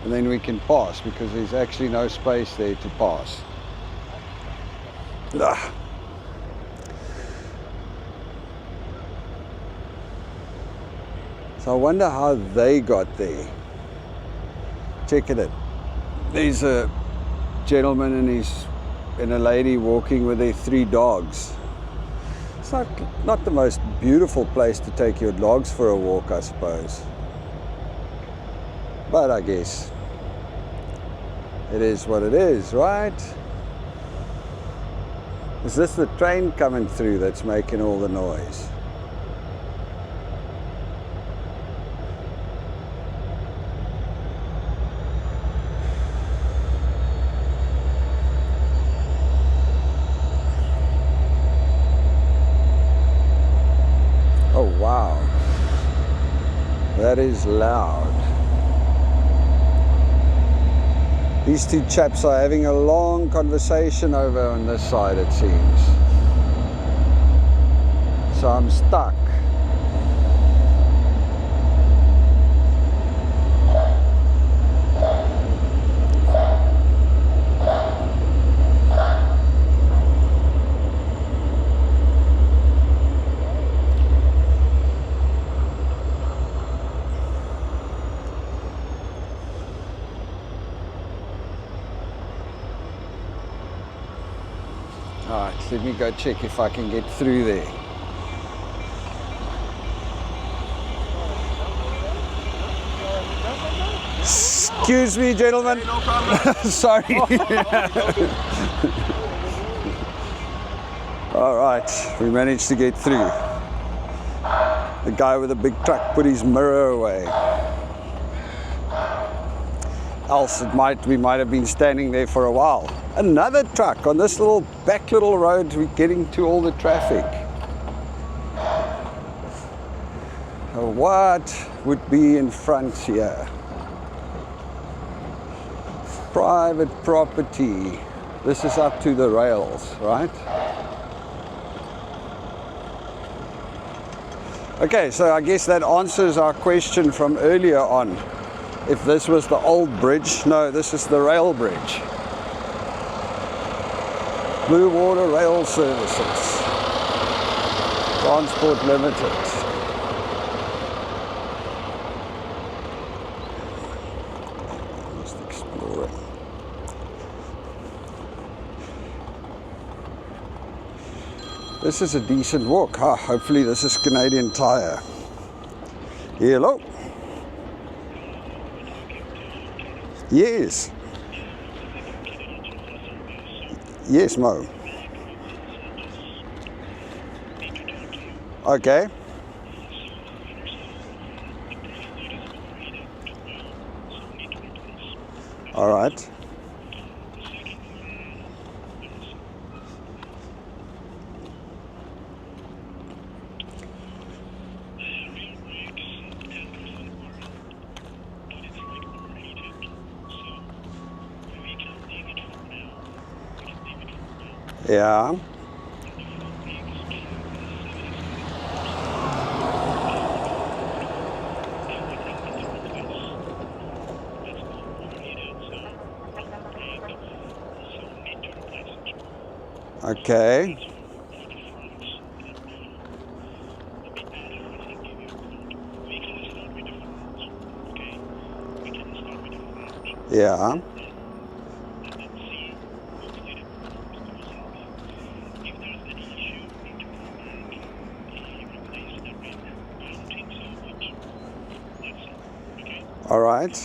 and then we can pass, because there's actually no space there to pass. Ugh. So I wonder how they got there. Check it out. There's a gentleman and a lady walking with their 3 dogs. It's not the most beautiful place to take your dogs for a walk, I suppose. But I guess it is what it is, right? Is this the train coming through that's making all the noise? Wow, that is loud. These 2 chaps are having a long conversation over on this side, it seems. So I'm stuck. Alright, let me go check if I can get through there. Excuse me, gentlemen. Hey, no problem. Sorry. Alright, we managed to get through. The guy with the big truck put his mirror away. Else we might have been standing there for a while. Another truck on this back little road, we're getting to all the traffic. what would be in front here? Private property. This is up to the rails, right? Okay, so I guess that answers our question from earlier on. If this was the old bridge, no, this is the rail bridge. Blue Water Rail Services, Transport Limited. Just exploring. This is a decent walk. Hopefully this is Canadian Tire. Hello. Yes. Yes, Mo. Okay. All right. Yeah. Okay. Yeah. All right.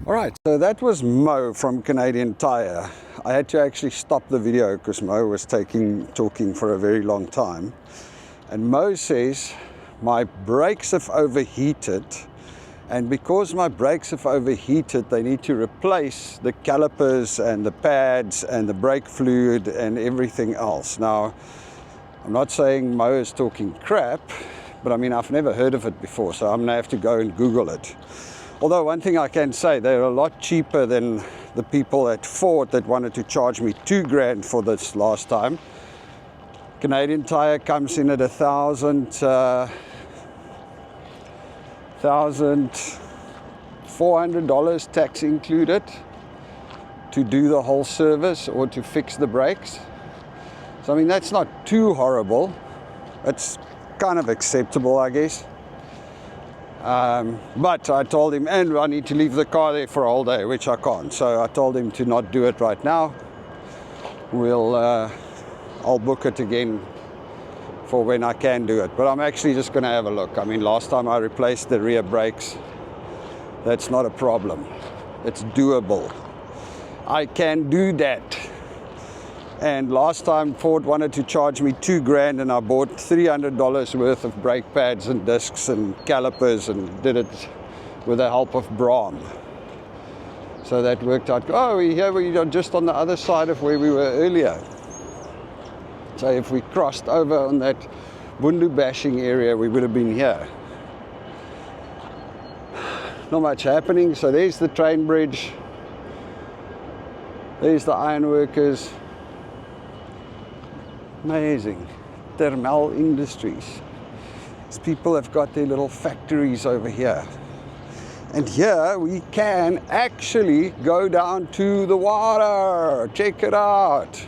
All right, so that was Mo from Canadian Tire. I had to actually stop the video because Mo was talking for a very long time. And Mo says, my brakes have overheated, and because my brakes have overheated, they need to replace the calipers and the pads and the brake fluid and everything else. Now, I'm not saying Mo is talking crap, but I mean, I've never heard of it before, so I'm gonna have to go and Google it. Although one thing I can say, they're a lot cheaper than the people at Ford that wanted to charge me $2,000 for this last time. Canadian Tire comes in at $1,400 tax included to do the whole service or to fix the brakes. So I mean, that's not too horrible. It's kind of acceptable, I guess. But I told him, and I need to leave the car there for a whole day, which I can't. So I told him to not do it right now. I'll book it again for when I can do it. But I'm actually just going to have a look. I mean, last time I replaced the rear brakes. That's not a problem. It's doable. I can do that. And last time Ford wanted to charge me $2,000 and I bought $300 worth of brake pads and discs and calipers and did it with the help of Brahm. So that worked out. Oh, here we are just on the other side of where we were earlier. So if we crossed over on that window bashing area, we would have been here. Not much happening. So there's the train bridge. There's the ironworkers. Amazing. Thermal Industries. These people have got their little factories over here. And here we can actually go down to the water. Check it out.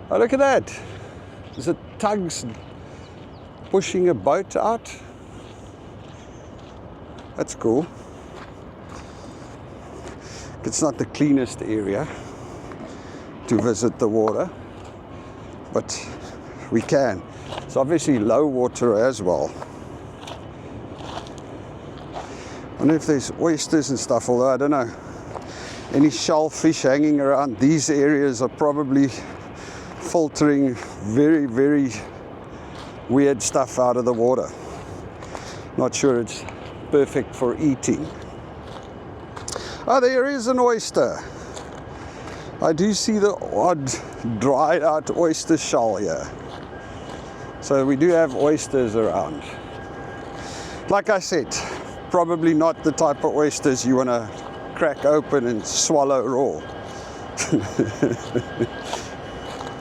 Oh, look at that. There's a tugs pushing a boat out. That's cool. It's not the cleanest area to visit the water, but we can. It's obviously low water as well. wonder if there's oysters and stuff, although I don't know. Any shellfish hanging around these areas are probably filtering very, very weird stuff out of the water. Not sure it's perfect for eating. Oh, there is an oyster. I do see the odd dried out oyster shell here. So we do have oysters around. Like I said, probably not the type of oysters you want to crack open and swallow raw.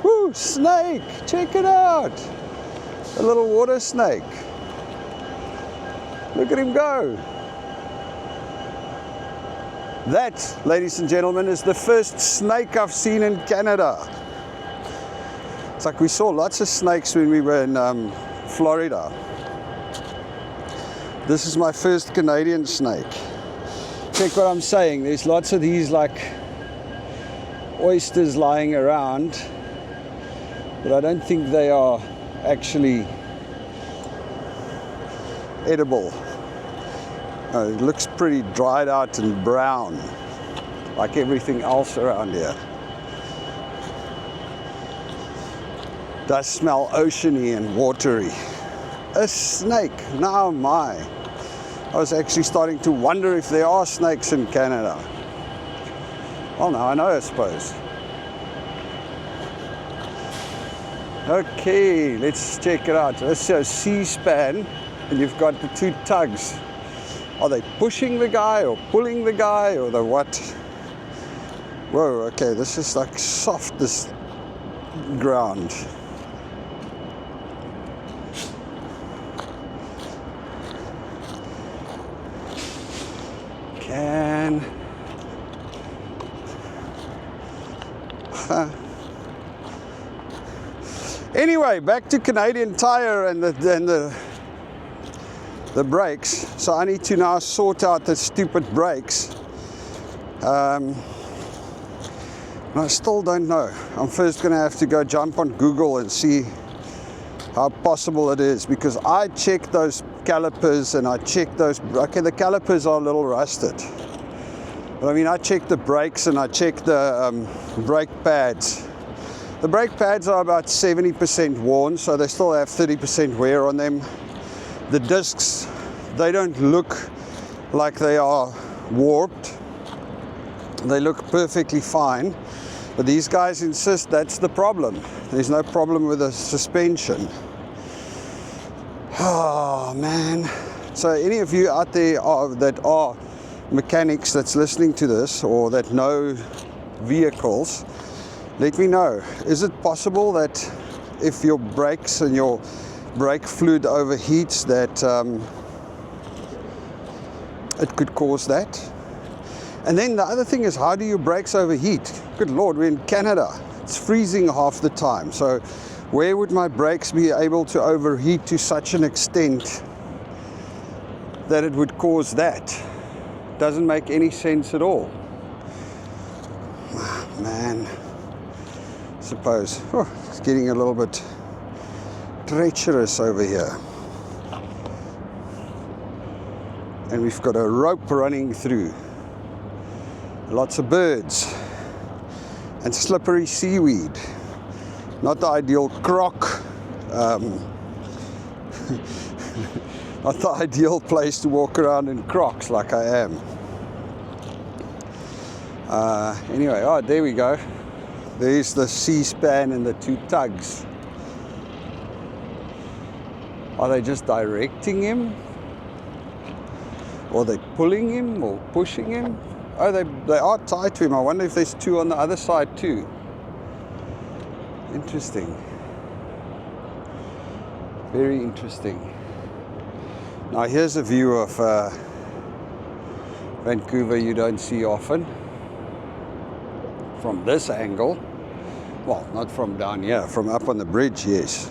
Woo, snake! Check it out! A little water snake. Look at him go. That, ladies and gentlemen, is the first snake I've seen in Canada. It's like we saw lots of snakes when we were in Florida. This is my first Canadian snake. Check what I'm saying. There's lots of these like oysters lying around, but I don't think they are actually edible. It looks pretty dried out and brown, like everything else around here. Does smell oceany and watery. A snake, now my. I was actually starting to wonder if there are snakes in Canada. Well, now I know, I suppose. Okay, let's check it out. This is a C-span, and you've got the two tugs. Are they pushing the guy or pulling the guy or the what? Whoa, okay, this is like soft, this ground. Anyway, back to Canadian Tire and the brakes. So I need to now sort out the stupid brakes. And I still don't know. I'm first going to have to go jump on Google and see how possible it is, because I checked those calipers and I checked those. Okay, the calipers are a little rusted, but I mean, I checked the brakes and I checked the brake pads. The brake pads are about 70% worn, so they still have 30% wear on them. The discs, they don't look like they are warped. They look perfectly fine, but these guys insist that's the problem. There's no problem with the suspension. Oh man. So any of you out there that are mechanics that's listening to this or that know vehicles, let me know. Is it possible that if your brakes and your brake fluid overheats that it could cause that? And then the other thing is, how do your brakes overheat? Good Lord, we're in Canada. It's freezing half the time. So where would my brakes be able to overheat to such an extent that it would cause that? Doesn't make any sense at all. Man, I suppose. Oh, it's getting a little bit treacherous over here. And we've got a rope running through. Lots of birds and slippery seaweed. Not the ideal croc, not the ideal place to walk around in Crocs like I am. Anyway, oh, there we go. There's the C-span and the two tugs. Are they just directing him? Or are they pulling him or pushing him? Oh, they are tied to him. I wonder if there's two on the other side too. Interesting. Very interesting. Now here's a view of Vancouver you don't see often. From this angle. Well, not from down here, from up on the bridge, yes.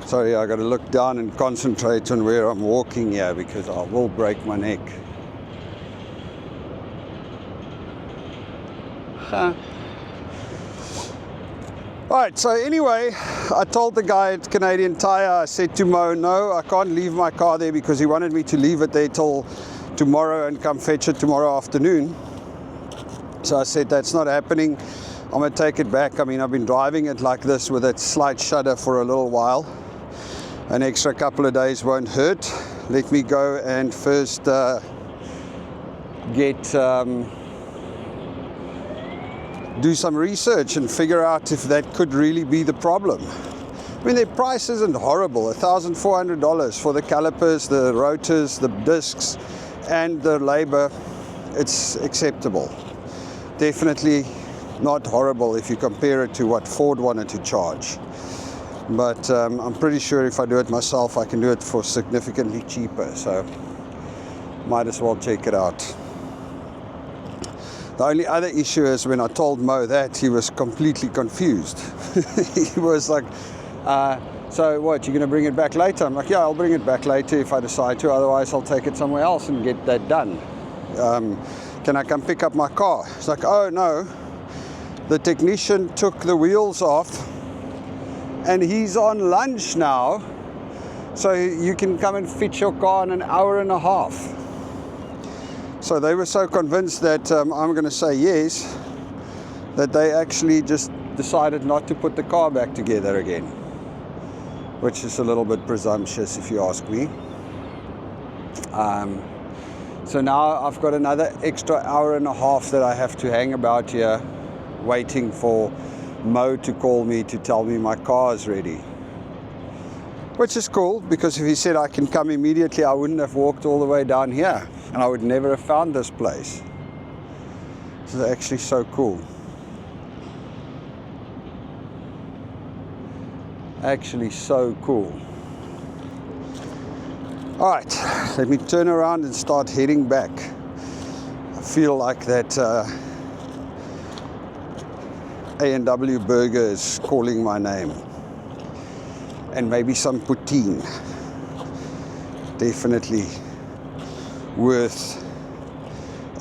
Sorry, I got to look down and concentrate on where I'm walking here because I will break my neck. Huh. Right, so anyway, I told the guy at Canadian Tire, I said to Mo, no, I can't leave my car there because he wanted me to leave it there till tomorrow and come fetch it tomorrow afternoon. So I said, that's not happening. I'm going to take it back. I mean, I've been driving it like this with that slight shudder for a little while. An extra couple of days won't hurt. Let me go and first do some research and figure out if that could really be the problem. I mean, their price isn't horrible. $1,400 for the calipers, the rotors, the discs, and the labor. It's acceptable. Definitely not horrible if you compare it to what Ford wanted to charge. But I'm pretty sure if I do it myself, I can do it for significantly cheaper. So might as well check it out. The only other issue is when I told Mo that, he was completely confused. He was like, so what, you're going to bring it back later? I'm like, yeah, I'll bring it back later if I decide to. Otherwise, I'll take it somewhere else and get that done. Can I come pick up my car? It's like, oh no, the technician took the wheels off and he's on lunch now. So you can come and fit your car in an hour and a half. So they were so convinced that I'm going to say yes, that they actually just decided not to put the car back together again, which is a little bit presumptuous if you ask me. So now I've got another extra hour and a half that I have to hang about here waiting for Mo to call me to tell me my car is ready. Which is cool, because if he said I can come immediately, I wouldn't have walked all the way down here. And I would never have found this place. This is actually so cool. Actually so cool. Alright, let me turn around and start heading back. I feel like that A&W burger is calling my name. And maybe some poutine. Definitely worth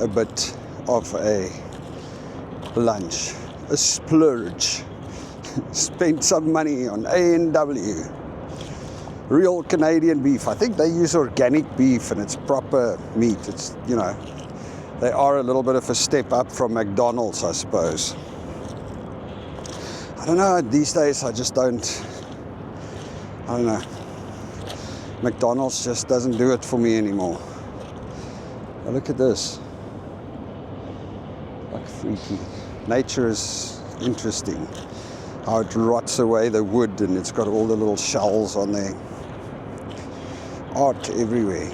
a bit of a lunch, a splurge. Spend some money on A&W. Real Canadian beef. I think they use organic beef and it's proper meat. It's, you know, they are a little bit of a step up from McDonald's, I suppose. I don't know, these days I don't know. McDonald's just doesn't do it for me anymore. Oh, look at this. Like freaky. Nature is interesting. How it rots away the wood and it's got all the little shells on there. Art everywhere.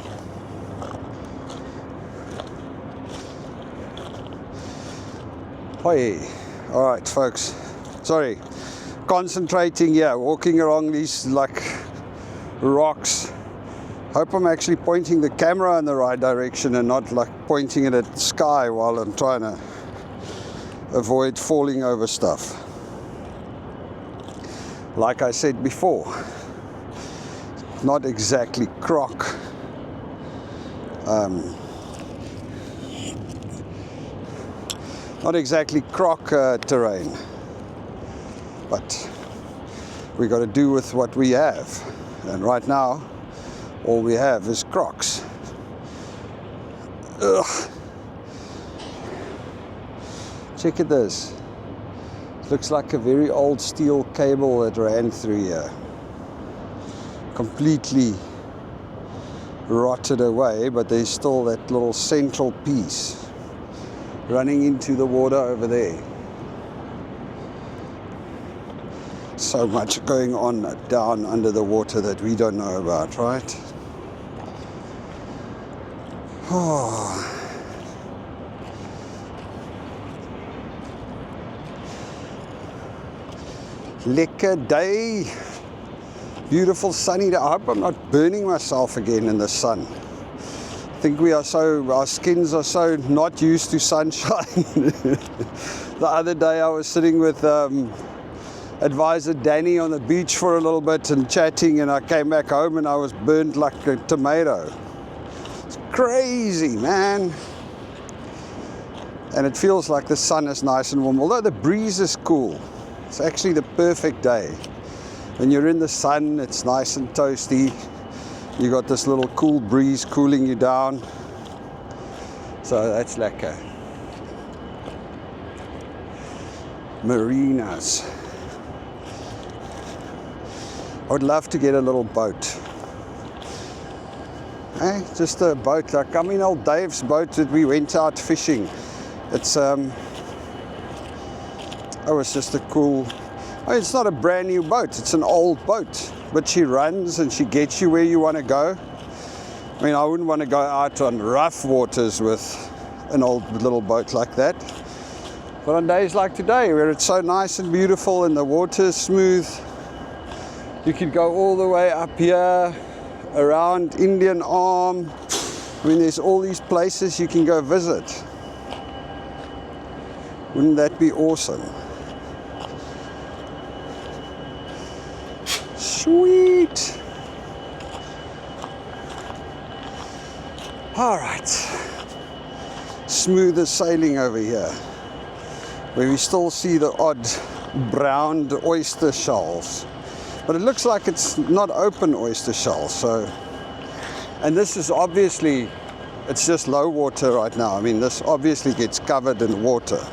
Hey. Alright folks. Sorry. Concentrating here, walking along these like rocks. Hope I'm actually pointing the camera in the right direction and not like pointing it at the sky while I'm trying to avoid falling over stuff. Like I said before, not exactly croc. Not exactly croc terrain. But we got to do with what we have, and right now all we have is Crocs. Ugh. Check at this. It looks like a very old steel cable that ran through here, completely rotted away, but there's still that little central piece running into the water over there. So much going on down under the water that we don't know about, right? Oh. Lekker day. Beautiful sunny day. I hope I'm not burning myself again in the sun. I think our skins are so not used to sunshine. The other day I was sitting with advisor Danny on the beach for a little bit and chatting, and I came back home and I was burnt like a tomato. It's crazy, man. And it feels like the sun is nice and warm, although the breeze is cool. It's actually the perfect day. When you're in the sun, it's nice and toasty. You got this little cool breeze cooling you down. So that's lekker. Marinas. I would love to get a little boat. Just a boat, like, I mean, old Dave's boat that we went out fishing. It's just a cool, it's not a brand new boat, it's an old boat, but she runs and she gets you where you want to go. I mean, I wouldn't want to go out on rough waters with an old little boat like that. But on days like today, where it's so nice and beautiful and the water is smooth, you could go all the way up here, around Indian Arm. I mean, there's all these places you can go visit. Wouldn't that be awesome? Sweet. All right. Smooth as sailing over here, where we still see the odd browned oyster shells. But it looks like it's not open oyster shells. So, and this is obviously, it's just low water right now. I mean, this obviously gets covered in water.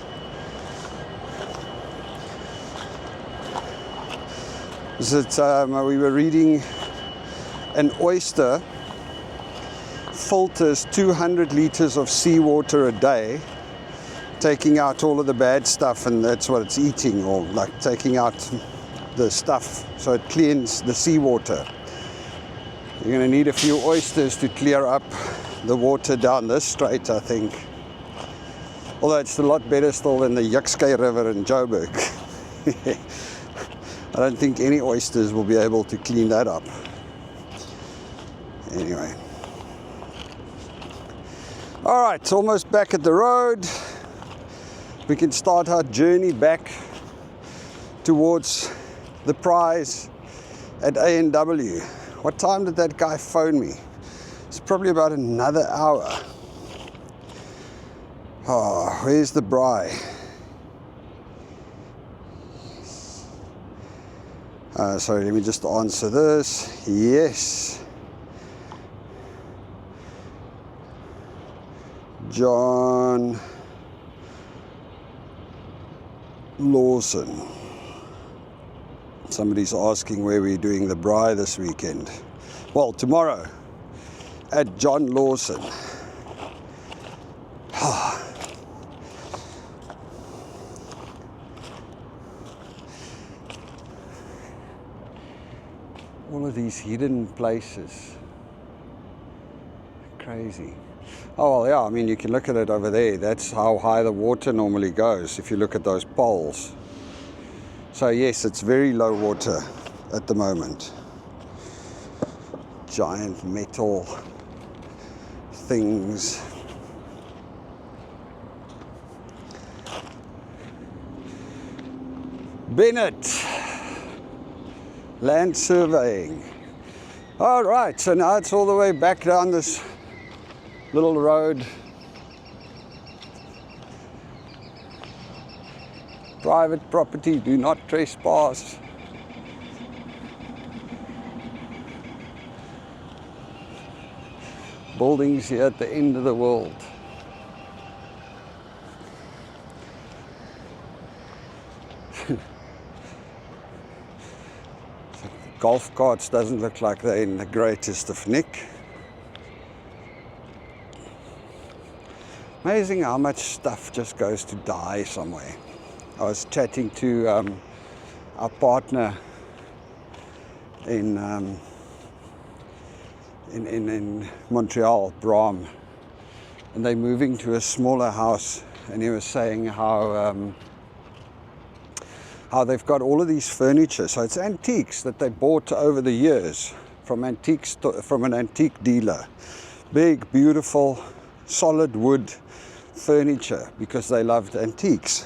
We were reading an oyster filters 200 liters of seawater a day, taking out all of the bad stuff, and that's what it's eating, or like taking out the stuff, so it cleans the seawater. You're going to need a few oysters to clear up the water down this strait, I think. Although it's a lot better still than the Yuxkay River in Joburg. I don't think any oysters will be able to clean that up. Anyway. All right, it's almost back at the road. We can start our journey back towards the prize at A&W. What time did that guy phone me? It's probably about another hour. Oh, where's the braai? Sorry, let me just answer this. Yes. John Lawson. Somebody's asking where we're doing the braai this weekend. Well, tomorrow at John Lawson. All of these hidden places. Crazy. Oh, well, yeah, I mean, you can look at it over there. That's how high the water normally goes if you look at those poles. So, yes, it's very low water at the moment. Giant metal things. Bennett. Land surveying. All right, so now it's all the way back down this little road. Private property, do not trespass. Buildings here at the end of the world. Golf carts doesn't look like they're in the greatest of nick. Amazing how much stuff just goes to die somewhere. I was chatting to our partner in Montreal, Bram, and they're moving to a smaller house, and he was saying how they've got all of these furniture. So it's antiques that they bought over the years from an antique dealer. Big, beautiful, solid wood furniture, because they loved antiques.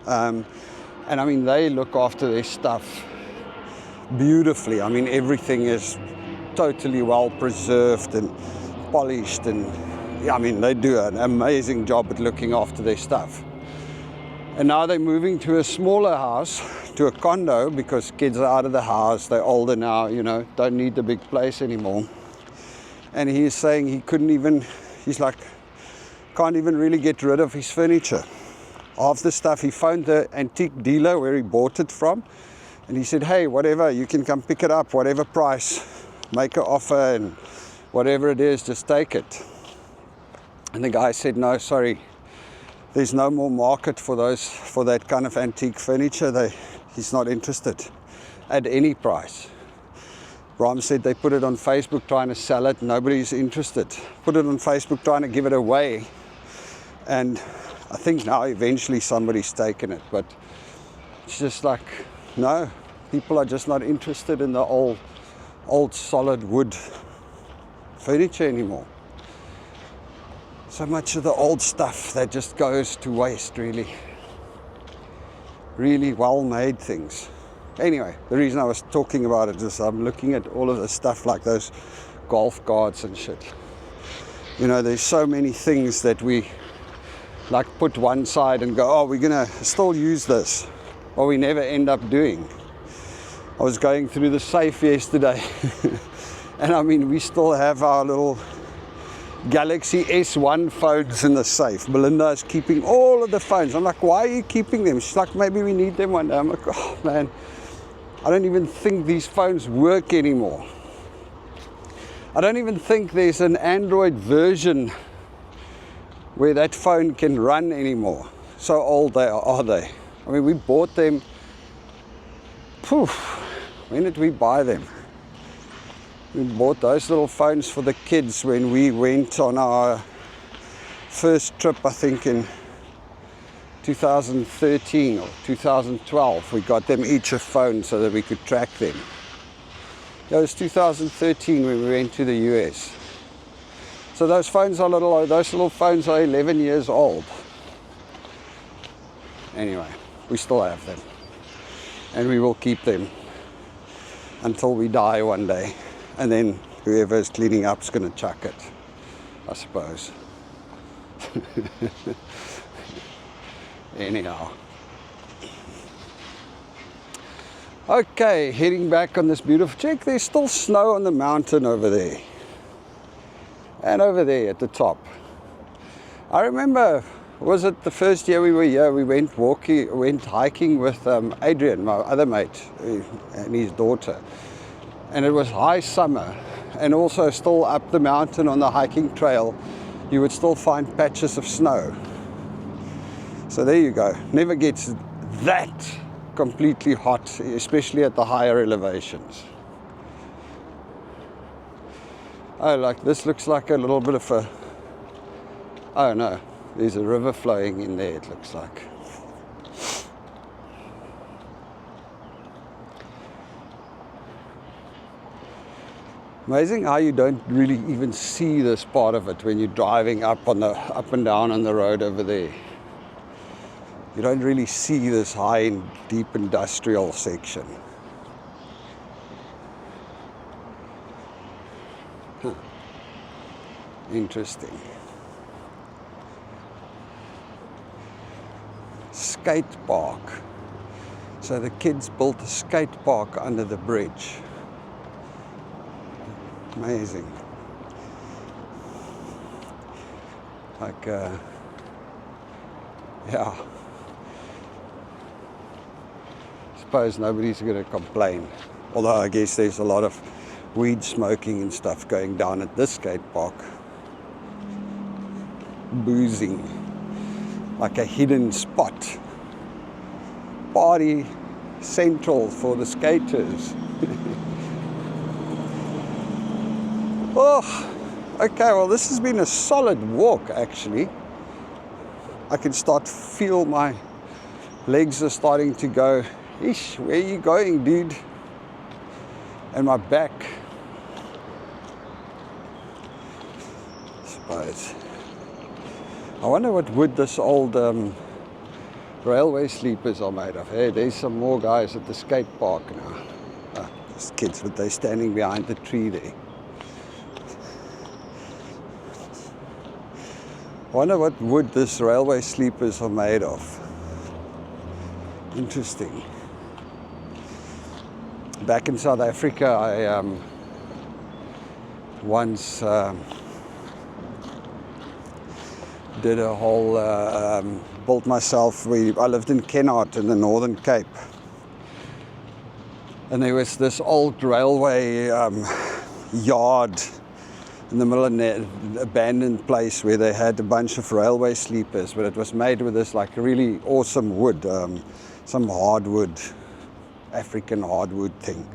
And I mean, they look after their stuff beautifully. I mean, everything is totally well preserved and polished, and I mean, they do an amazing job at looking after their stuff. And now they're moving to a smaller house, to a condo, because kids are out of the house, they're older now, you know, don't need the big place anymore. And he's saying he couldn't even, he's like, can't even really get rid of his furniture. Half the stuff, he phoned the antique dealer where he bought it from, and he said, hey, whatever, you can come pick it up, whatever price, make an offer, and whatever it is, just take it. And the guy said, no, sorry, there's no more market for that kind of antique furniture. He's not interested at any price. Bram said they put it on Facebook trying to sell it. Nobody's interested. Put it on Facebook trying to give it away. And I think now eventually somebody's taken it. But it's just like, no, people are just not interested in the old solid wood furniture anymore. So much of the old stuff that just goes to waste, really. Really well-made things. Anyway, the reason I was talking about it is I'm looking at all of the stuff like those golf carts and shit. You know, there's so many things that we like put one side and go, oh, we're gonna still use this, or we never end up doing. I was going through the safe yesterday and I mean, we still have our little Galaxy S1 phones in the safe. Belinda is keeping all of the phones. I'm like, why are you keeping them? She's like, maybe we need them one day. I'm like, oh man, I don't even think these phones work anymore. I don't even think there's an Android version where that phone can run anymore. So old are they. I mean, we bought them, when did we buy them? We bought those little phones for the kids when we went on our first trip, I think in 2013 or 2012. We got them each a phone so that we could track them. It was 2013 when we went to the US. So those little phones are 11 years old. Anyway, we still have them. And we will keep them until we die one day. And then whoever is cleaning up is going to chuck it, I suppose. Anyhow. Okay, heading back on this beautiful... Check, there's still snow on the mountain over there. And over there at the top. I remember, was it the first year we were here, we went hiking with Adrian, my other mate, and his daughter. And it was high summer, and also still up the mountain on the hiking trail, you would still find patches of snow. So there you go. Never gets that completely hot, especially at the higher elevations. Oh, like this looks like a little bit of a, oh no, there's a river flowing in there, it looks like. Amazing how you don't really even see this part of it when you're driving up and down on the road over there. You don't really see this high and deep industrial section. Huh. Interesting. Skate park. So the kids built a skate park under the bridge. Amazing. Like, yeah. Suppose nobody's going to complain. Although I guess there's a lot of weed smoking and stuff going down at this skate park. Boozing. Like a hidden spot. Party central for the skaters. Oh, okay, well this has been a solid walk actually. I can start to feel my legs are starting to go, ish, where are you going, dude? And my back. I suppose. I wonder what wood this old railway sleepers are made of. Hey, there's some more guys at the skate park now. There's kids, but they're standing behind the tree there. I wonder what wood this railway sleepers are made of. Interesting. Back in South Africa, I once did a whole, built myself, I lived in Kennard in the Northern Cape. And there was this old railway yard in the middle of an abandoned place where they had a bunch of railway sleepers, but it was made with this like really awesome wood, some hardwood, African hardwood thing.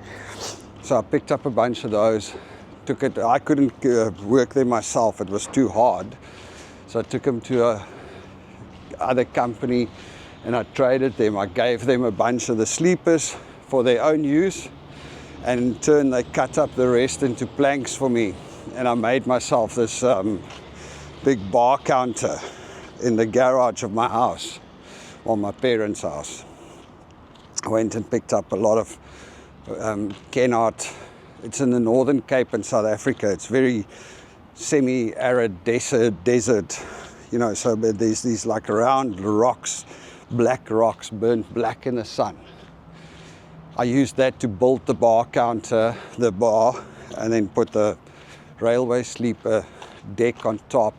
So I picked up a bunch of those, took it, I couldn't work them myself, it was too hard. So I took them to a other company and I traded them. I gave them a bunch of the sleepers for their own use, and in turn they cut up the rest into planks for me. And I made myself this big bar counter in the garage of my house, or my parents' house. I went and picked up a lot of Kennard. It's in the Northern Cape in South Africa. It's very semi-arid desert, you know, so there's these like round rocks, black rocks, burnt black in the sun. I used that to build the bar counter, the bar, and then put the railway sleeper deck on top,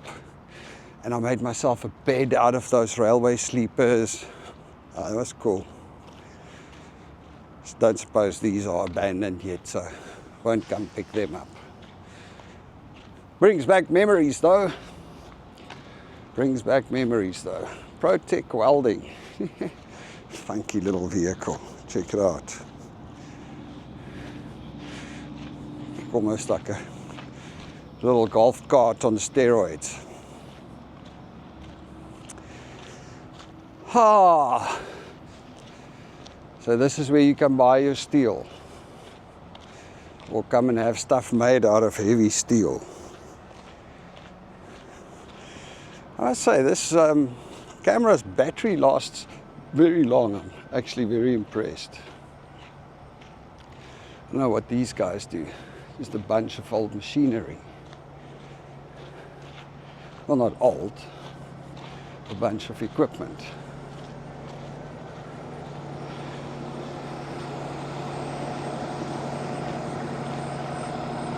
and I made myself a bed out of those railway sleepers. It was cool. Don't suppose these are abandoned yet, so won't come pick them up. Brings back memories though. Brings back memories though. Protec welding. Funky little vehicle. Check it out. Almost like a little golf cart on steroids. Ah. So this is where you can buy your steel, or come and have stuff made out of heavy steel. I say this camera's battery lasts very long. I'm actually very impressed. I don't know what these guys do. Just a bunch of old machinery. Well, not old, a bunch of equipment.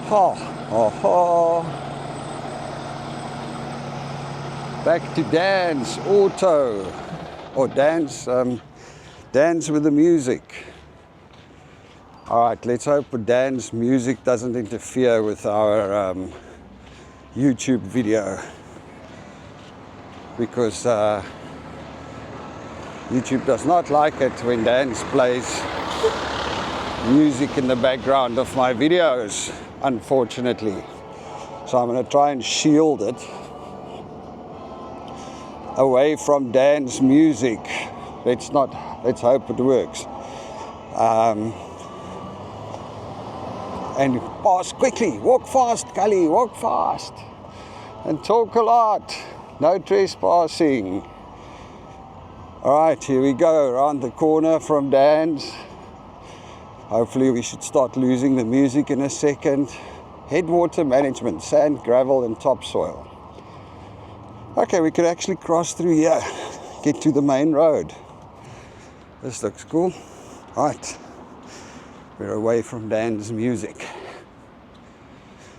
Ha, ha, ha. Back to Dan's Auto, or Dan's with the music. All right, let's hope Dan's music doesn't interfere with our YouTube video, because YouTube does not like it when Dan's plays music in the background of my videos, unfortunately. So I'm going to try and shield it away from Dan's music. Let's hope it works. And pass quickly, walk fast, Cully, walk fast. And talk a lot, no trespassing. All right, here we go, around the corner from Dan's. Hopefully we should start losing the music in a second. Headwater management, sand, gravel and topsoil. Okay, we could actually cross through here, get to the main road. This looks cool. Right, we're away from Dan's music.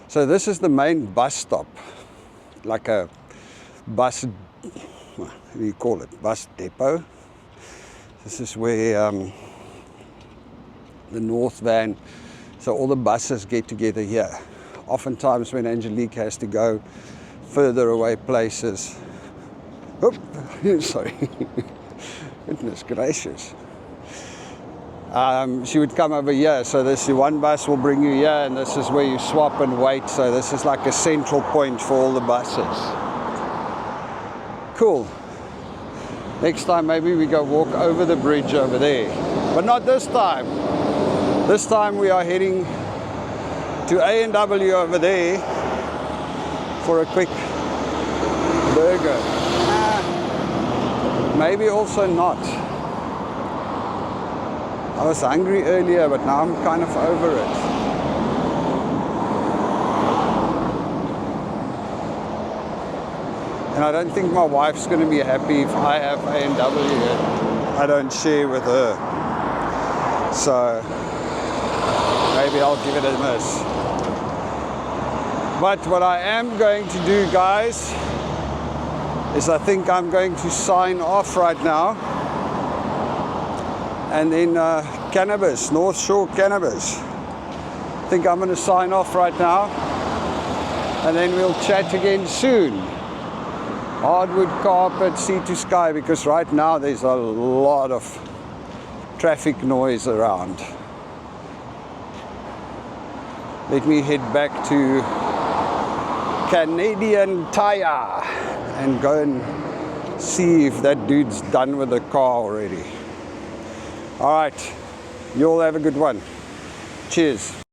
So this is the main bus stop, like a bus, what do you call it, bus depot. This is where the North Van, so all the buses get together here. Oftentimes when Angelique has to go further away places. Oop, sorry. Goodness gracious. She would come over here, so this one bus will bring you here, and this is where you swap and wait. So this is like a central point for all the buses. Cool. Next time maybe we go walk over the bridge over there, but not this time. This time we are heading to A&W over there for a quick burger. Maybe also not. I was hungry earlier, but now I'm kind of over it. And I don't think my wife's going to be happy if I have A&W here. I don't share with her. So maybe I'll give it a miss. But what I am going to do, guys, is I think I'm going to sign off right now. And then cannabis, North Shore cannabis. I think I'm going to sign off right now. And then we'll chat again soon. Hardwood carpet, sea to sky, because right now there's a lot of traffic noise around. Let me head back to Canadian Tire and go and see if that dude's done with the car already. All right, you all have a good one. Cheers.